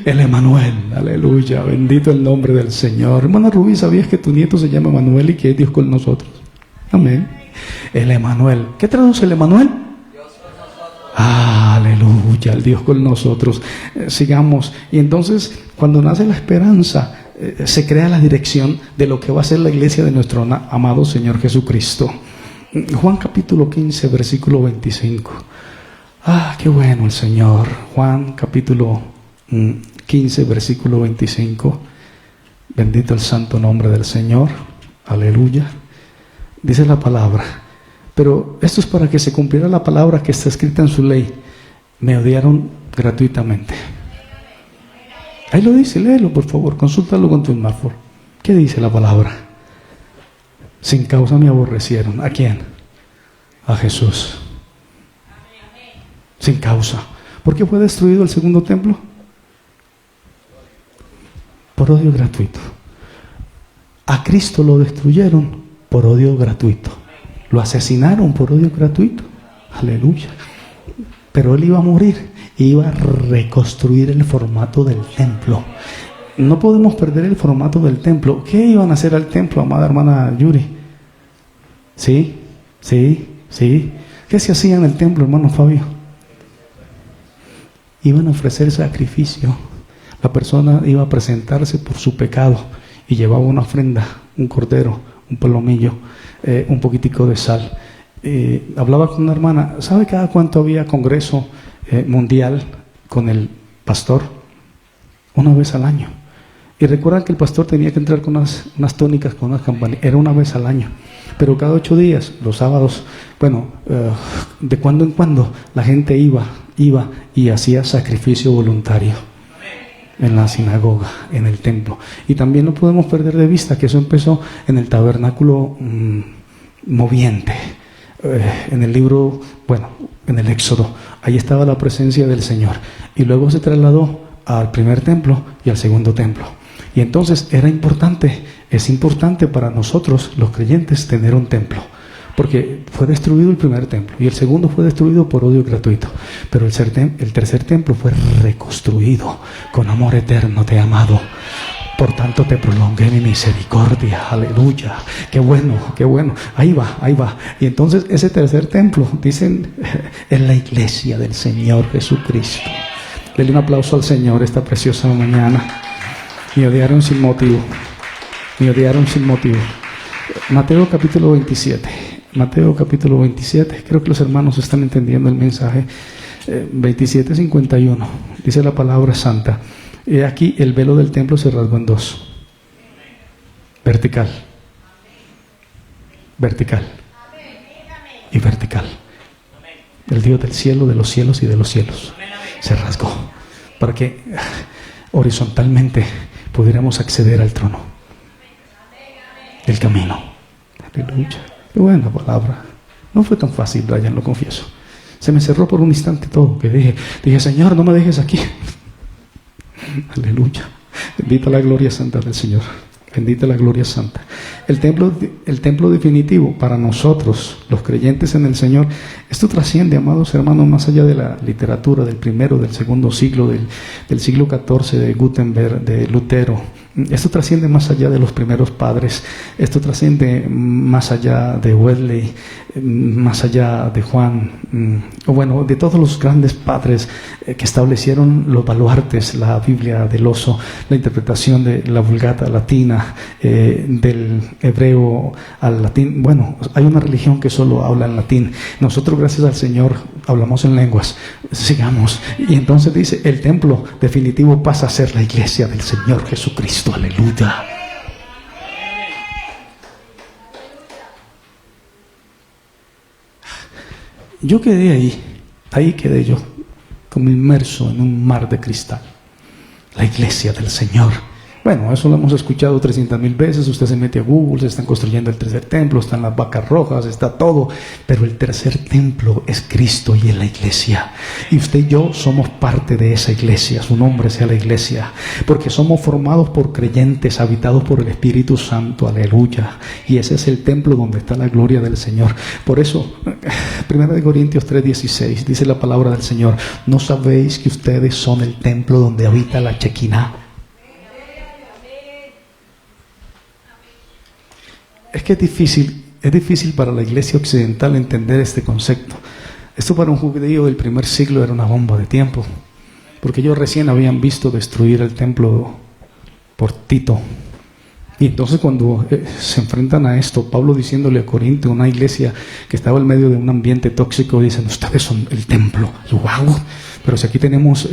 El Emanuel, aleluya, bendito el nombre del Señor. Hermana Rubí, ¿sabías que tu nieto se llama Emanuel y que es Dios con nosotros? Amén. El Emanuel. ¿Qué traduce el Emanuel? Dios con nosotros. Aleluya, el Dios con nosotros. Sigamos. Y entonces, cuando nace la esperanza, se crea la dirección de lo que va a ser la iglesia de nuestro amado Señor Jesucristo. Juan capítulo 15, versículo 25. Qué bueno el Señor. Juan capítulo 15, versículo 25. Bendito el santo nombre del Señor. Aleluya. Dice la palabra: pero esto es para que se cumpliera la palabra que está escrita en su ley: me odiaron gratuitamente. Ahí lo dice, léelo por favor, consúltalo con tu smartphone. ¿Qué dice la palabra? Sin causa me aborrecieron. ¿A quién? A Jesús. Sin causa. ¿Por qué fue destruido el segundo templo? Por odio gratuito. A Cristo lo destruyeron por odio gratuito. Lo asesinaron por odio gratuito. Aleluya. Pero Él iba a morir, iba a reconstruir el formato del templo. No podemos perder el formato del templo. ¿Qué iban a hacer al templo, amada hermana Yuri? ¿Sí? ¿Qué se hacía en el templo, hermano Fabio? Iban a ofrecer sacrificio. La persona iba a presentarse por su pecado y llevaba una ofrenda, un cordero, un palomillo, un poquitico de sal. Hablaba con una hermana: ¿sabe cada cuánto había congreso mundial con el pastor? Una vez al año. Y recuerdan que el pastor tenía que entrar con unas túnicas, con unas campanillas. Era una vez al año. Pero cada 8 días, los sábados, de cuando en cuando, la gente iba iba y hacía sacrificio voluntario en la sinagoga, en el templo. Y también no podemos perder de vista que eso empezó en el tabernáculo moviente. En el libro, en el Éxodo, ahí estaba la presencia del Señor. Y luego se trasladó al primer templo y al segundo templo. Y entonces es importante para nosotros, los creyentes, tener un templo. Porque fue destruido el primer templo y el segundo fue destruido por odio gratuito. Pero el tercer templo fue reconstruido con amor eterno, te he amado. Por tanto te prolongué mi misericordia. Aleluya. Qué bueno, qué bueno. Ahí va. Y entonces ese tercer templo, dicen, es la iglesia del Señor Jesucristo. Denle un aplauso al Señor esta preciosa mañana. Me odiaron sin motivo. Mateo capítulo 27, creo que los hermanos están entendiendo el mensaje. 27:51, dice la palabra santa: he aquí el velo del templo se rasgó en dos, vertical y vertical. El Dios del cielo, de los cielos y de los cielos se rasgó para que horizontalmente pudiéramos acceder al trono, el camino. Aleluya. Qué buena palabra. No fue tan fácil, Brian, lo confieso. Se me cerró por un instante todo, que dije, Señor, no me dejes aquí. Aleluya. Bendita la gloria santa del Señor. Bendita la gloria santa. El templo definitivo para nosotros, los creyentes en el Señor, esto trasciende, amados hermanos, más allá de la literatura del primero, del segundo siglo, del siglo XIV, de Gutenberg, de Lutero. Esto trasciende más allá de los primeros padres. Esto trasciende más allá de Wesley, más allá de Juan, de todos los grandes padres que establecieron los baluartes, la Biblia del oso, la interpretación de la Vulgata latina, del hebreo al latín. Hay una religión que solo habla en latín. Nosotros, gracias al Señor, hablamos en lenguas. Sigamos. Y entonces dice, el templo definitivo pasa a ser la iglesia del Señor Jesucristo. Aleluya. Yo quedé ahí quedé yo, como inmerso en un mar de cristal. La iglesia del Señor. Eso lo hemos escuchado 300,000 veces. Usted se mete a Google, se están construyendo el tercer templo, están las vacas rojas, está todo. Pero el tercer templo es Cristo y es la iglesia. Y usted y yo somos parte de esa iglesia. Su nombre sea la iglesia. Porque somos formados por creyentes, habitados por el Espíritu Santo. Aleluya. Y ese es el templo donde está la gloria del Señor. Por eso, 1 Corintios 3:16, dice la palabra del Señor: ¿no sabéis que ustedes son el templo donde habita la Chequiná? Es que es difícil para la iglesia occidental entender este concepto. Esto para un judío del primer siglo era una bomba de tiempo, porque ellos recién habían visto destruir el templo por Tito. Y entonces cuando se enfrentan a esto, Pablo diciéndole a Corinto, una iglesia que estaba en medio de un ambiente tóxico, dicen, ustedes son el templo. Y wow, pero si aquí tenemos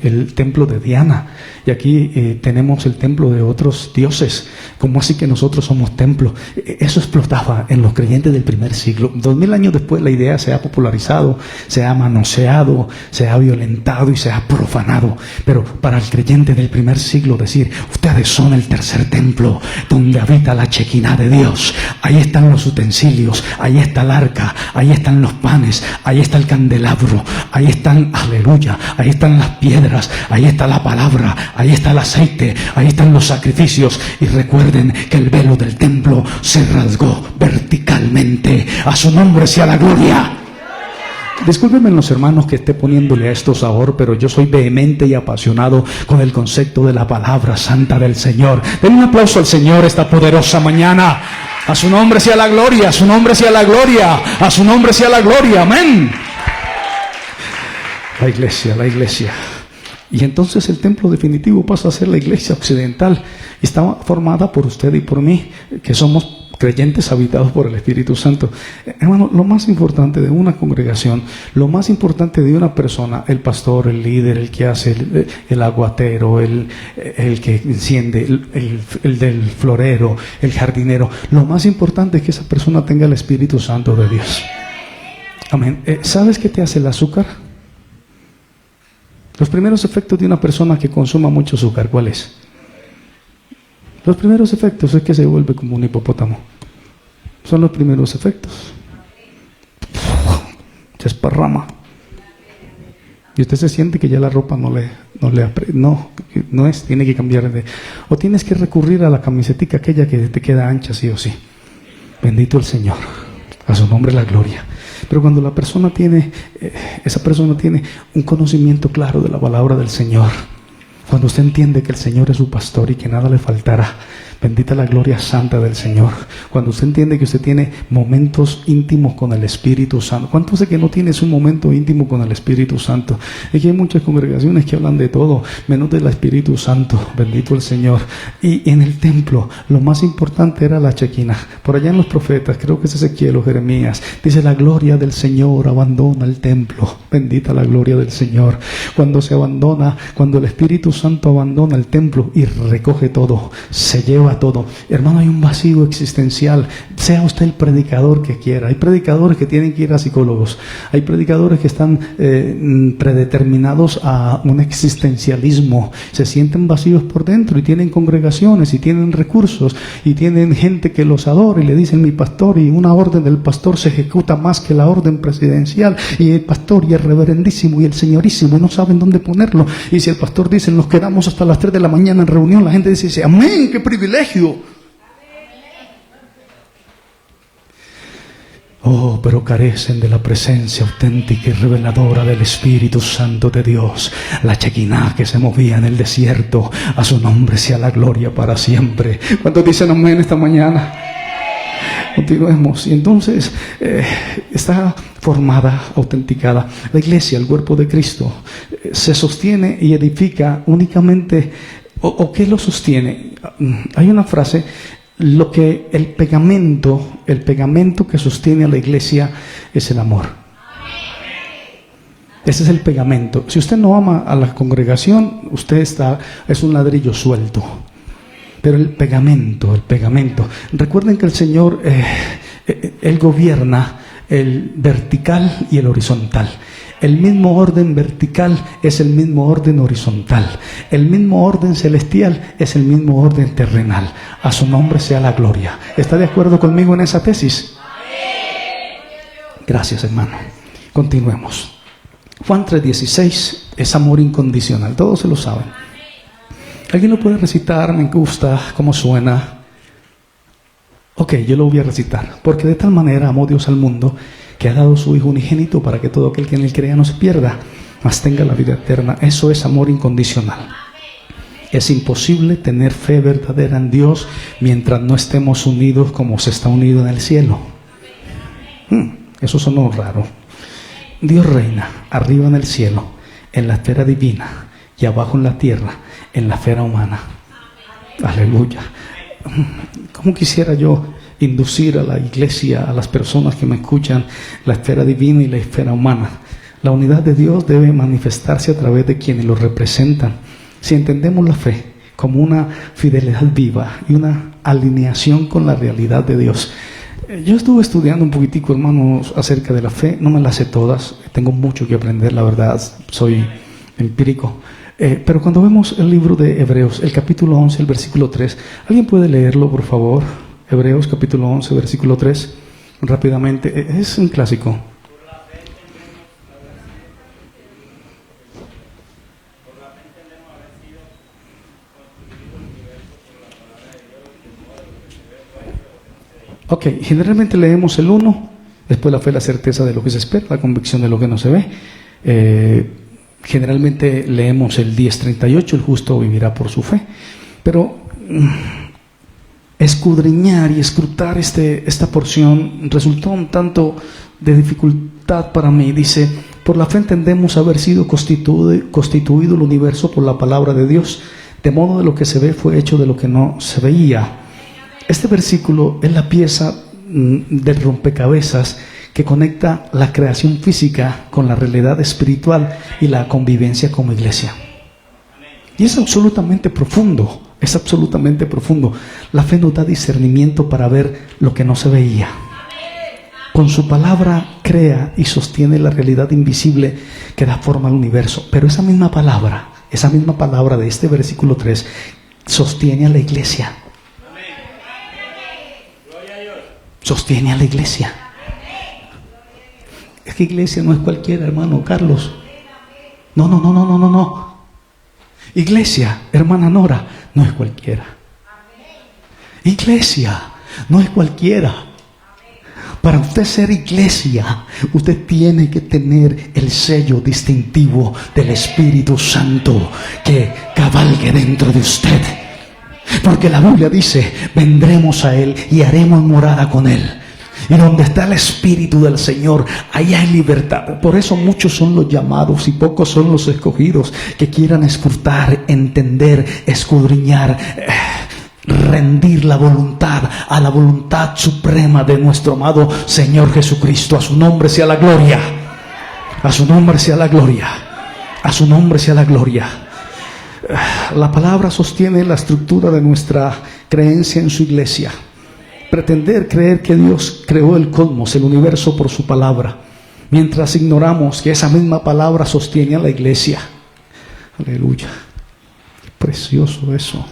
el templo de Diana y aquí tenemos el templo de otros dioses, ¿cómo así que nosotros somos templo? Eso explotaba en los creyentes del primer siglo. 2000 años después la idea se ha popularizado, se ha manoseado, se ha violentado y se ha profanado. Pero para el creyente del primer siglo decir, ustedes son el tercer templo donde habita la Chequiná de Dios. Ahí están los utensilios, ahí está el arca, ahí están los panes, ahí está el candelabro, ahí están, aleluya, ahí están las piedras, ahí está la palabra, ahí está el aceite, ahí están los sacrificios. Y recuerden que el velo del templo se rasgó verticalmente. A su nombre sea la gloria. Discúlpenme los hermanos que esté poniéndole a esto sabor, pero yo soy vehemente y apasionado con el concepto de la palabra santa del Señor. Den un aplauso al Señor esta poderosa mañana. A su nombre sea la gloria, a su nombre sea la gloria, a su nombre sea la gloria. Amén. La iglesia. Y entonces el templo definitivo pasa a ser la iglesia occidental. Y está formada por usted y por mí, que somos creyentes habitados por el Espíritu Santo. Hermano, lo más importante de una congregación, lo más importante de una persona, el pastor, el líder, el que hace el aguatero, el que enciende, el del florero, el jardinero, lo más importante es que esa persona tenga el Espíritu Santo de Dios. Amén. ¿Sabes qué te hace el azúcar? Los primeros efectos de una persona que consuma mucho azúcar, ¿cuál es? Los primeros efectos es que se vuelve como un hipopótamo. Son los primeros efectos. Se esparrama. Y usted se siente que ya la ropa no es, tiene que cambiar de... O tienes que recurrir a la camisetica aquella que te queda ancha sí o sí. Bendito el Señor. A su nombre la gloria. Pero cuando la persona tiene, esa persona tiene un conocimiento claro de la palabra del Señor, cuando usted entiende que el Señor es su pastor y que nada le faltará, bendita la gloria santa del Señor. Cuando usted entiende que usted tiene momentos íntimos con el Espíritu Santo. ¿Cuántos de que no tienes un momento íntimo con el Espíritu Santo? Es que hay muchas congregaciones que hablan de todo, menos del Espíritu Santo. Bendito el Señor. Y en el templo, lo más importante era la chequina. Por allá en los profetas, creo que es Ezequiel o Jeremías, dice: la gloria del Señor abandona el templo. Bendita la gloria del Señor. Cuando se abandona, cuando el Espíritu Santo abandona el templo y recoge todo, se lleva todo. Hermano, hay un vacío existencial. Sea usted el predicador que quiera. Hay predicadores que tienen que ir a psicólogos. Hay predicadores que están predeterminados a un existencialismo. Se sienten vacíos por dentro y tienen congregaciones y tienen recursos y tienen gente que los adora y le dicen mi pastor, y una orden del pastor se ejecuta más que la orden presidencial, y el pastor y el reverendísimo y el señorísimo, y no saben dónde ponerlo. Y si el pastor dice nos quedamos hasta las 3 de la mañana en reunión, la gente dice amén, qué privilegio. Oh, pero carecen de la presencia auténtica y reveladora del Espíritu Santo de Dios. La chequiná que se movía en el desierto, a su nombre sea la gloria para siempre. ¿Cuántos dicen amén esta mañana? Continuemos. Y entonces está formada, autenticada. La iglesia, el cuerpo de Cristo, se sostiene y edifica únicamente. ¿O qué lo sostiene? Hay una frase: lo que el pegamento que sostiene a la iglesia es el amor. Ese es el pegamento. Si usted no ama a la congregación, usted es un ladrillo suelto. Pero el pegamento. Recuerden que el Señor, Él gobierna el vertical y el horizontal. El mismo orden vertical es el mismo orden horizontal. El mismo orden celestial es el mismo orden terrenal. A su nombre sea la gloria. ¿Está de acuerdo conmigo en esa tesis? Gracias, hermano. Continuemos. Juan 3:16 es amor incondicional. Todos se lo saben. ¿Alguien lo puede recitar? Me gusta cómo suena. Ok, yo lo voy a recitar. Porque de tal manera amó Dios al mundo, que ha dado su Hijo unigénito, para que todo aquel que en él crea no se pierda, mas tenga la vida eterna. Eso es amor incondicional. Es imposible tener fe verdadera en Dios mientras no estemos unidos como se está unido en el cielo. Eso sonó raro. Dios reina arriba en el cielo, en la esfera divina, y abajo en la tierra, en la esfera humana. Aleluya. ¿Cómo quisiera yo inducir a la iglesia, a las personas que me escuchan, la esfera divina y la esfera humana? La unidad de Dios debe manifestarse a través de quienes lo representan. Si entendemos la fe como una fidelidad viva y una alineación con la realidad de Dios. Yo estuve estudiando un poquitico, hermanos, acerca de la fe. No me las sé todas, tengo mucho que aprender, la verdad, soy empírico. Pero cuando vemos el libro de Hebreos, el capítulo 11, el versículo 3, ¿alguien puede leerlo, por favor? Hebreos capítulo 11, versículo 3, rápidamente. Es un clásico. Ok, generalmente leemos el 1, después la fe, la certeza de lo que se espera, la convicción de lo que no se ve. Generalmente leemos el 10:38, el justo vivirá por su fe. Pero escudriñar y escrutar esta porción resultó un tanto de dificultad para mí. Dice: por la fe entendemos haber sido constituido el universo por la palabra de Dios, de modo de lo que se ve fue hecho de lo que no se veía. Este versículo es la pieza del rompecabezas que conecta la creación física con la realidad espiritual y la convivencia como iglesia. Y es absolutamente profundo, La fe nos da discernimiento para ver lo que no se veía. Con su palabra crea y sostiene la realidad invisible que da forma al universo. Pero esa misma palabra de este versículo 3, sostiene a la iglesia. Sostiene a la iglesia. Es que iglesia no es cualquiera, hermano Carlos. No. Iglesia, hermana Nora, no es cualquiera. Iglesia no es cualquiera. Para usted ser iglesia, usted tiene que tener el sello distintivo del Espíritu Santo que cabalgue dentro de usted. Porque la Biblia dice, vendremos a Él y haremos morada con Él. Y donde está el Espíritu del Señor, allá hay libertad. Por eso muchos son los llamados y pocos son los escogidos que quieran escrutar, entender, escudriñar, rendir la voluntad a la voluntad suprema de nuestro amado Señor Jesucristo. A su nombre sea la gloria. A su nombre sea la gloria. A su nombre sea la gloria. La palabra sostiene la estructura de nuestra creencia en su iglesia. Pretender creer que Dios creó el cosmos, el universo por su palabra, mientras ignoramos que esa misma palabra sostiene a la iglesia. Aleluya. Qué precioso eso.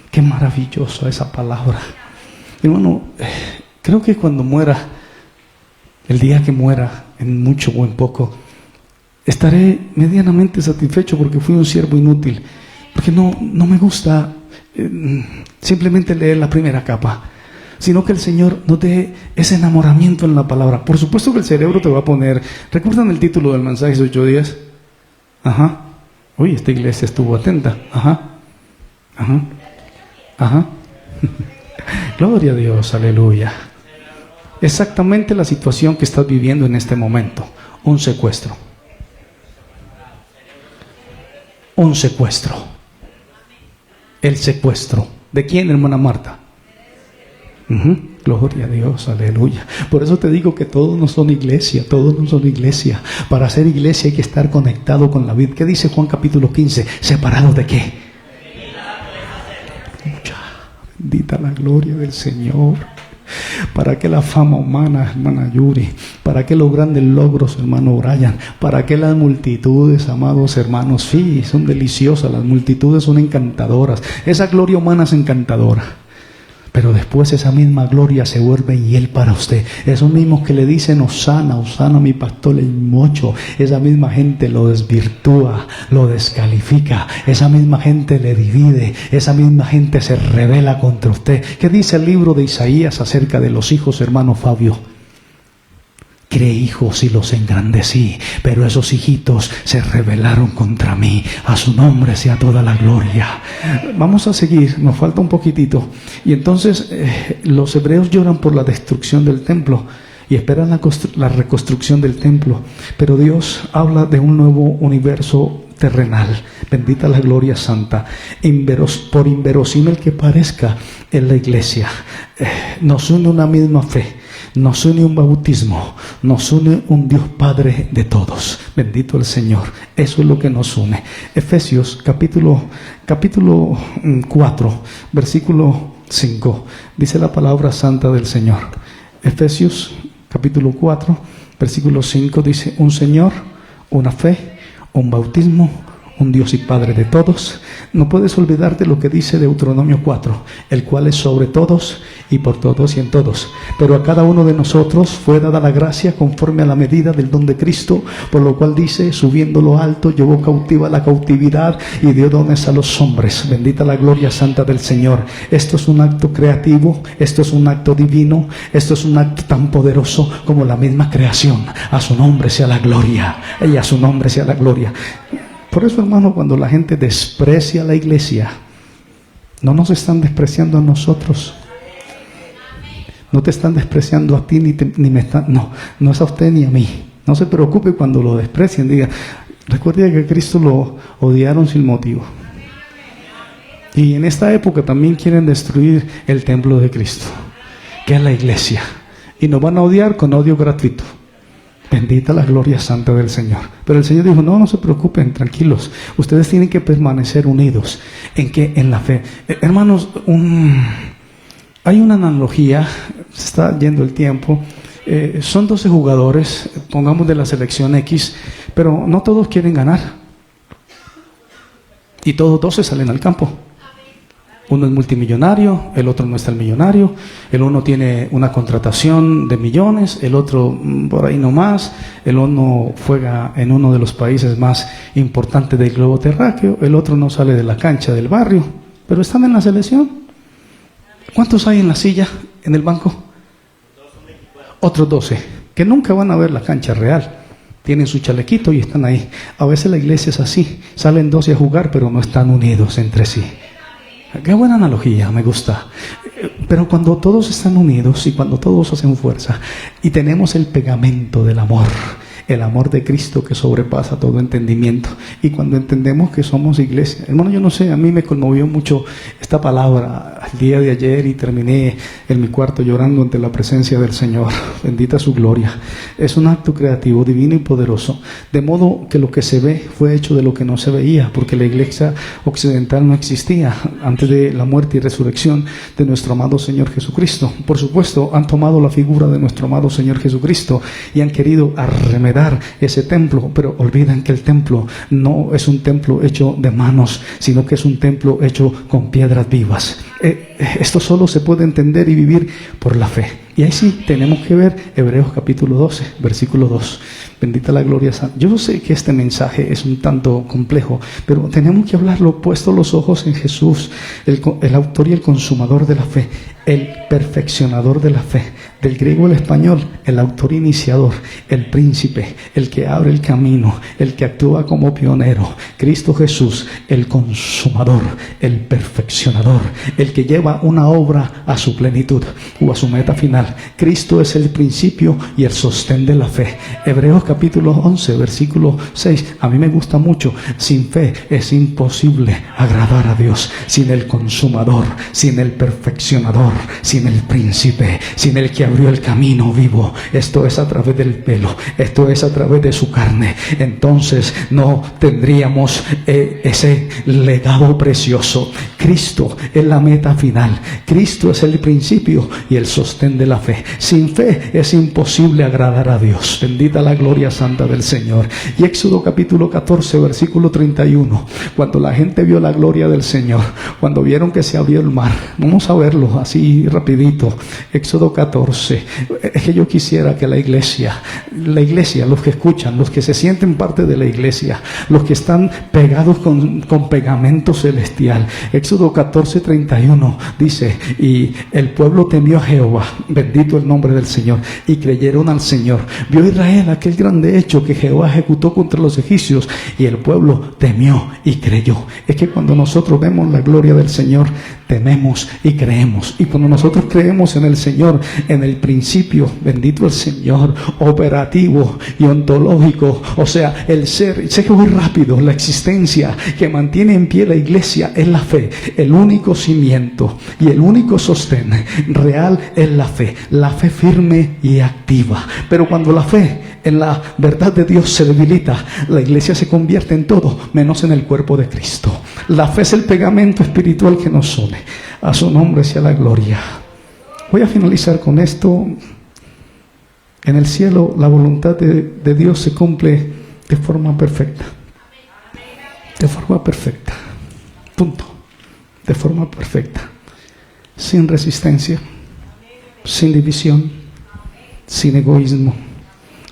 Qué maravillosa esa palabra. Hermano, creo que cuando muera, el día que muera, en mucho o en poco, estaré medianamente satisfecho porque fui un siervo inútil. Porque no me gusta simplemente leer la primera capa, sino que el Señor nos dé ese enamoramiento en la palabra. Por supuesto que el cerebro te va a poner... ¿Recuerdan el título del mensaje de 8 días? Ajá. Uy, esta iglesia estuvo atenta. Ajá. Gloria a Dios, aleluya. Exactamente la situación que estás viviendo en este momento. Un secuestro. El secuestro. ¿De quién, hermana Marta? Gloria a Dios, aleluya. Por eso te digo que todos no son iglesia. Para ser iglesia hay que estar conectado con la vida. ¿Qué dice Juan capítulo 15? ¿Separado de qué? Bendita la gloria del Señor. ¿Para qué la fama humana, hermana Yuri? ¿Para qué los grandes logros, hermano Brian? ¿Para qué las multitudes, amados hermanos? Sí, son deliciosas, las multitudes son encantadoras. Esa gloria humana es encantadora. Pero después esa misma gloria se vuelve hiel para usted. Esos mismos que le dicen Osana, Osana mi pastor el mocho, esa misma gente lo desvirtúa, lo descalifica. Esa misma gente le divide, esa misma gente se rebela contra usted. ¿Qué dice el libro de Isaías acerca de los hijos, hermano Fabio? Crié hijos y los engrandecí, pero esos hijitos se rebelaron contra mí. A su nombre sea toda la gloria. Vamos a seguir, nos falta un poquitito. Y entonces los hebreos lloran por la destrucción del templo y esperan la reconstrucción del templo. Pero Dios habla de un nuevo universo terrenal. Bendita la gloria santa. Por inverosímil que parezca, en la iglesia nos une una misma fe. Nos une un bautismo, nos une un Dios Padre de todos. Bendito el Señor. Eso es lo que nos une. Efesios capítulo 4, versículo 5. Dice la palabra santa del Señor. Efesios capítulo 4, versículo 5 dice: un Señor, una fe, un bautismo, un Dios y Padre de todos. No puedes olvidarte lo que dice Deuteronomio 4, el cual es sobre todos y por todos y en todos. Pero a cada uno de nosotros fue dada la gracia conforme a la medida del don de Cristo, por lo cual dice: subiendo lo alto, llevó cautiva la cautividad y dio dones a los hombres. Bendita la gloria santa del Señor. Esto es un acto creativo, esto es un acto divino, esto es un acto tan poderoso como la misma creación. A su nombre sea la gloria, y a su nombre sea la gloria. Por eso, hermano, cuando la gente desprecia a la iglesia, no nos están despreciando a nosotros. No te están despreciando a ti, no es a usted ni a mí. No se preocupe cuando lo desprecien. Diga, recuerde que a Cristo lo odiaron sin motivo. Y en esta época también quieren destruir el templo de Cristo, que es la iglesia. Y nos van a odiar con odio gratuito. Bendita la gloria santa del Señor. Pero el Señor dijo: no se preocupen, tranquilos. Ustedes tienen que permanecer unidos. ¿En qué? En la fe. Hermanos, hay una analogía, se está yendo el tiempo, Son 12 jugadores, pongamos de la selección X, pero no todos quieren ganar. Y todos 12 salen al campo. Uno es multimillonario, el otro no es tan millonario, el uno tiene una contratación de millones, el otro por ahí no más, el uno juega en uno de los países más importantes del globo terráqueo, el otro no sale de la cancha del barrio, pero están en la selección. ¿Cuántos hay en la silla, en el banco? Otros 12, que nunca van a ver la cancha real. Tienen su chalequito y están ahí. A veces la iglesia es así, salen 12 a jugar, pero no están unidos entre sí. Qué buena analogía, me gusta. Pero cuando todos están unidos y cuando todos hacen fuerza y tenemos el pegamento del amor, el amor de Cristo que sobrepasa todo entendimiento, y cuando entendemos que somos iglesia, hermano, yo no sé, a mí me conmovió mucho esta palabra el día de ayer y terminé en mi cuarto llorando ante la presencia del Señor. Bendita su gloria. Es un acto creativo, divino y poderoso, de modo que lo que se ve fue hecho de lo que no se veía, porque la iglesia occidental no existía antes de la muerte y resurrección de nuestro amado Señor Jesucristo. Por supuesto, han tomado la figura de nuestro amado Señor Jesucristo y han querido arremedar ese templo, pero olvidan que el templo no es un templo hecho de manos, sino que es un templo hecho con piedras vivas. Esto solo se puede entender y vivir por la fe. Y ahí sí tenemos que ver Hebreos capítulo 12, versículo 2. Bendita la gloria santa. Yo sé que este mensaje es un tanto complejo, pero tenemos que hablarlo puesto los ojos en Jesús, el autor y el consumador de la fe, el perfeccionador de la fe. Del griego al español, el autor iniciador, el príncipe, el que abre el camino, el que actúa como pionero. Cristo Jesús, el consumador, el perfeccionador, el que lleva una obra a su plenitud o a su meta final. Cristo es el principio y el sostén de la fe. Hebreos capítulo 11, versículo 6. A mí me gusta mucho. Sin fe es imposible agradar a Dios. Sin el consumador, sin el perfeccionador, sin el príncipe, sin el que abrió el camino vivo. Esto es a través del pelo, esto es a través de su carne. Entonces no tendríamos ese legado precioso. Cristo es la meta final. Cristo es el principio y el sostén de la fe. Sin fe es imposible agradar a Dios. Bendita la gloria santa del Señor. Y Éxodo capítulo 14, versículo 31. Cuando la gente vio la gloria del Señor, cuando vieron que se abrió el mar, vamos a verlo así rapidito. Éxodo 14. Es que yo quisiera que la iglesia, los que escuchan, los que se sienten parte de la iglesia, los que están pegados con pegamento celestial. Éxodo 14, 31 dice: y el pueblo temió a Jehová, bendito el nombre del Señor, y creyeron al Señor. Vio Israel aquel grande hecho que Jehová ejecutó contra los egipcios, y el pueblo temió y creyó. Es que cuando nosotros vemos la gloria del Señor, tememos y creemos. Y cuando nosotros creemos en el Señor, en el principio, bendito el Señor, operativo y ontológico, o sea, el ser, sé que voy rápido, la existencia que mantiene en pie la iglesia es la fe. El único cimiento y el único sostén real es la fe firme y activa. Pero cuando la fe en la verdad de Dios se debilita, la iglesia se convierte en todo menos en el cuerpo de Cristo. La fe es el pegamento espiritual que nos une. A su nombre sea la gloria. Voy a finalizar con esto. En el cielo la voluntad de Dios se cumple de forma perfecta. De forma perfecta. Punto. De forma perfecta. Sin resistencia, sin división, sin egoísmo.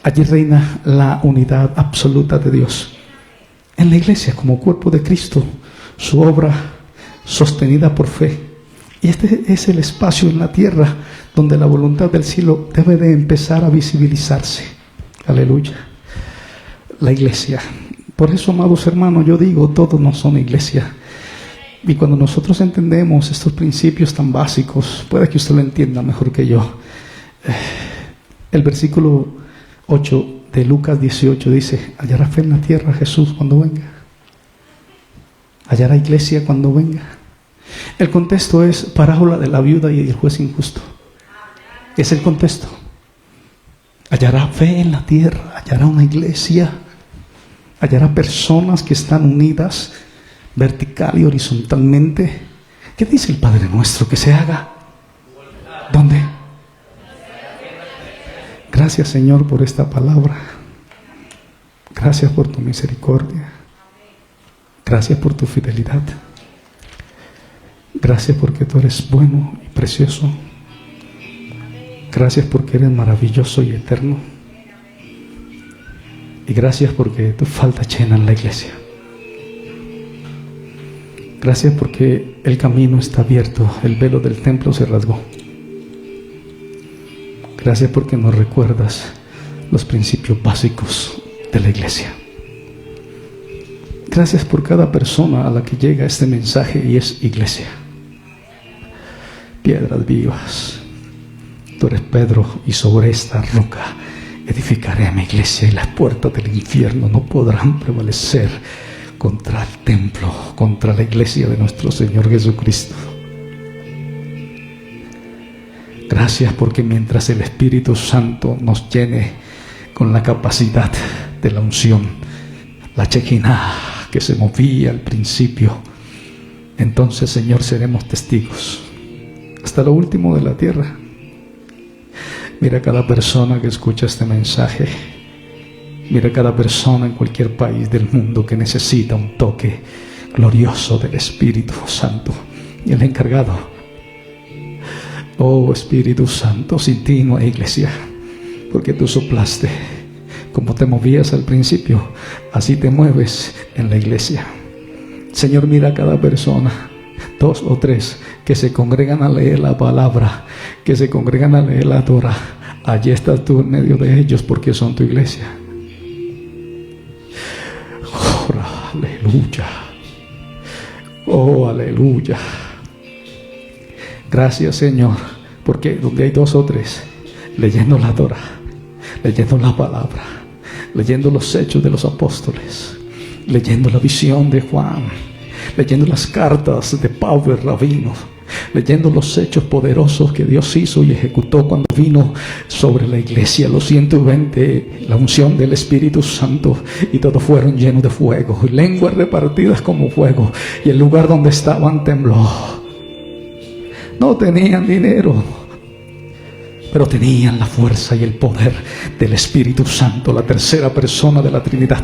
Allí reina la unidad absoluta de Dios. En la iglesia, como cuerpo de Cristo, su obra sostenida por fe. Y este es el espacio en la tierra donde la voluntad del cielo debe de empezar a visibilizarse. Aleluya. La iglesia. Por eso, amados hermanos, yo digo, todos no son iglesia. Y cuando nosotros entendemos estos principios tan básicos, puede que usted lo entienda mejor que yo. El versículo 8 de Lucas 18 dice: hallará fe en la tierra Jesús cuando venga. Hallará iglesia cuando venga. El contexto es parábola de la viuda y el juez injusto. Es el contexto. Hallará fe en la tierra, hallará una iglesia, hallará personas que están unidas vertical y horizontalmente. ¿Qué dice el Padre Nuestro que se haga? ¿Dónde? Gracias, Señor, por esta palabra. Gracias por tu misericordia. Gracias por tu fidelidad. Gracias porque tú eres bueno y precioso. Gracias porque eres maravilloso y eterno. Y gracias porque tu falta llena en la iglesia. Gracias porque el camino está abierto, el velo del templo se rasgó. Gracias porque nos recuerdas los principios básicos de la iglesia. Gracias por cada persona a la que llega este mensaje y es iglesia. Piedras vivas. Tú eres Pedro y sobre esta roca edificaré mi iglesia y las puertas del infierno no podrán prevalecer contra el templo, contra la iglesia de nuestro Señor Jesucristo. Gracias porque mientras el Espíritu Santo nos llene con la capacidad de la unción, la Shekinah que se movía al principio, entonces, Señor, seremos testigos hasta lo último de la tierra. Mira a cada persona que escucha este mensaje. Mira a cada persona en cualquier país del mundo que necesita un toque glorioso del Espíritu Santo. Y el encargado, oh Espíritu Santo, sin ti no hay iglesia, porque tú soplaste. Como te movías al principio, así te mueves en la iglesia. Señor, mira a cada persona, 2 o 3 que se congregan a leer la palabra, que se congregan a leer la Torah. Allí estás tú en medio de ellos porque son tu iglesia. Oh, aleluya. Oh, aleluya. Gracias, Señor, porque donde hay 2 o 3 leyendo la Torah, leyendo la palabra, leyendo los hechos de los apóstoles, leyendo la visión de Juan, leyendo las cartas de Pablo el rabino, leyendo los hechos poderosos que Dios hizo y ejecutó cuando vino sobre la iglesia, los 120, la unción del Espíritu Santo, y todos fueron llenos de fuego, y lenguas repartidas como fuego, y el lugar donde estaban tembló. No tenían dinero, pero tenían la fuerza y el poder del Espíritu Santo, la tercera persona de la Trinidad.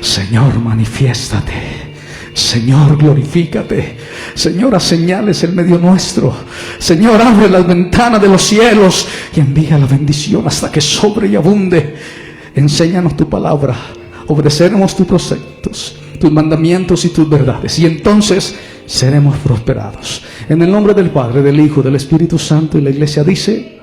Señor, manifiéstate. Señor, glorifícate. Señor, haz señales en medio nuestro. Señor, abre las ventanas de los cielos y envía la bendición hasta que sobre y abunde. Enséñanos tu palabra. Obedeceremos tus preceptos, tus mandamientos y tus verdades, y entonces seremos prosperados. En el nombre del Padre, del Hijo, del Espíritu Santo, y la iglesia dice...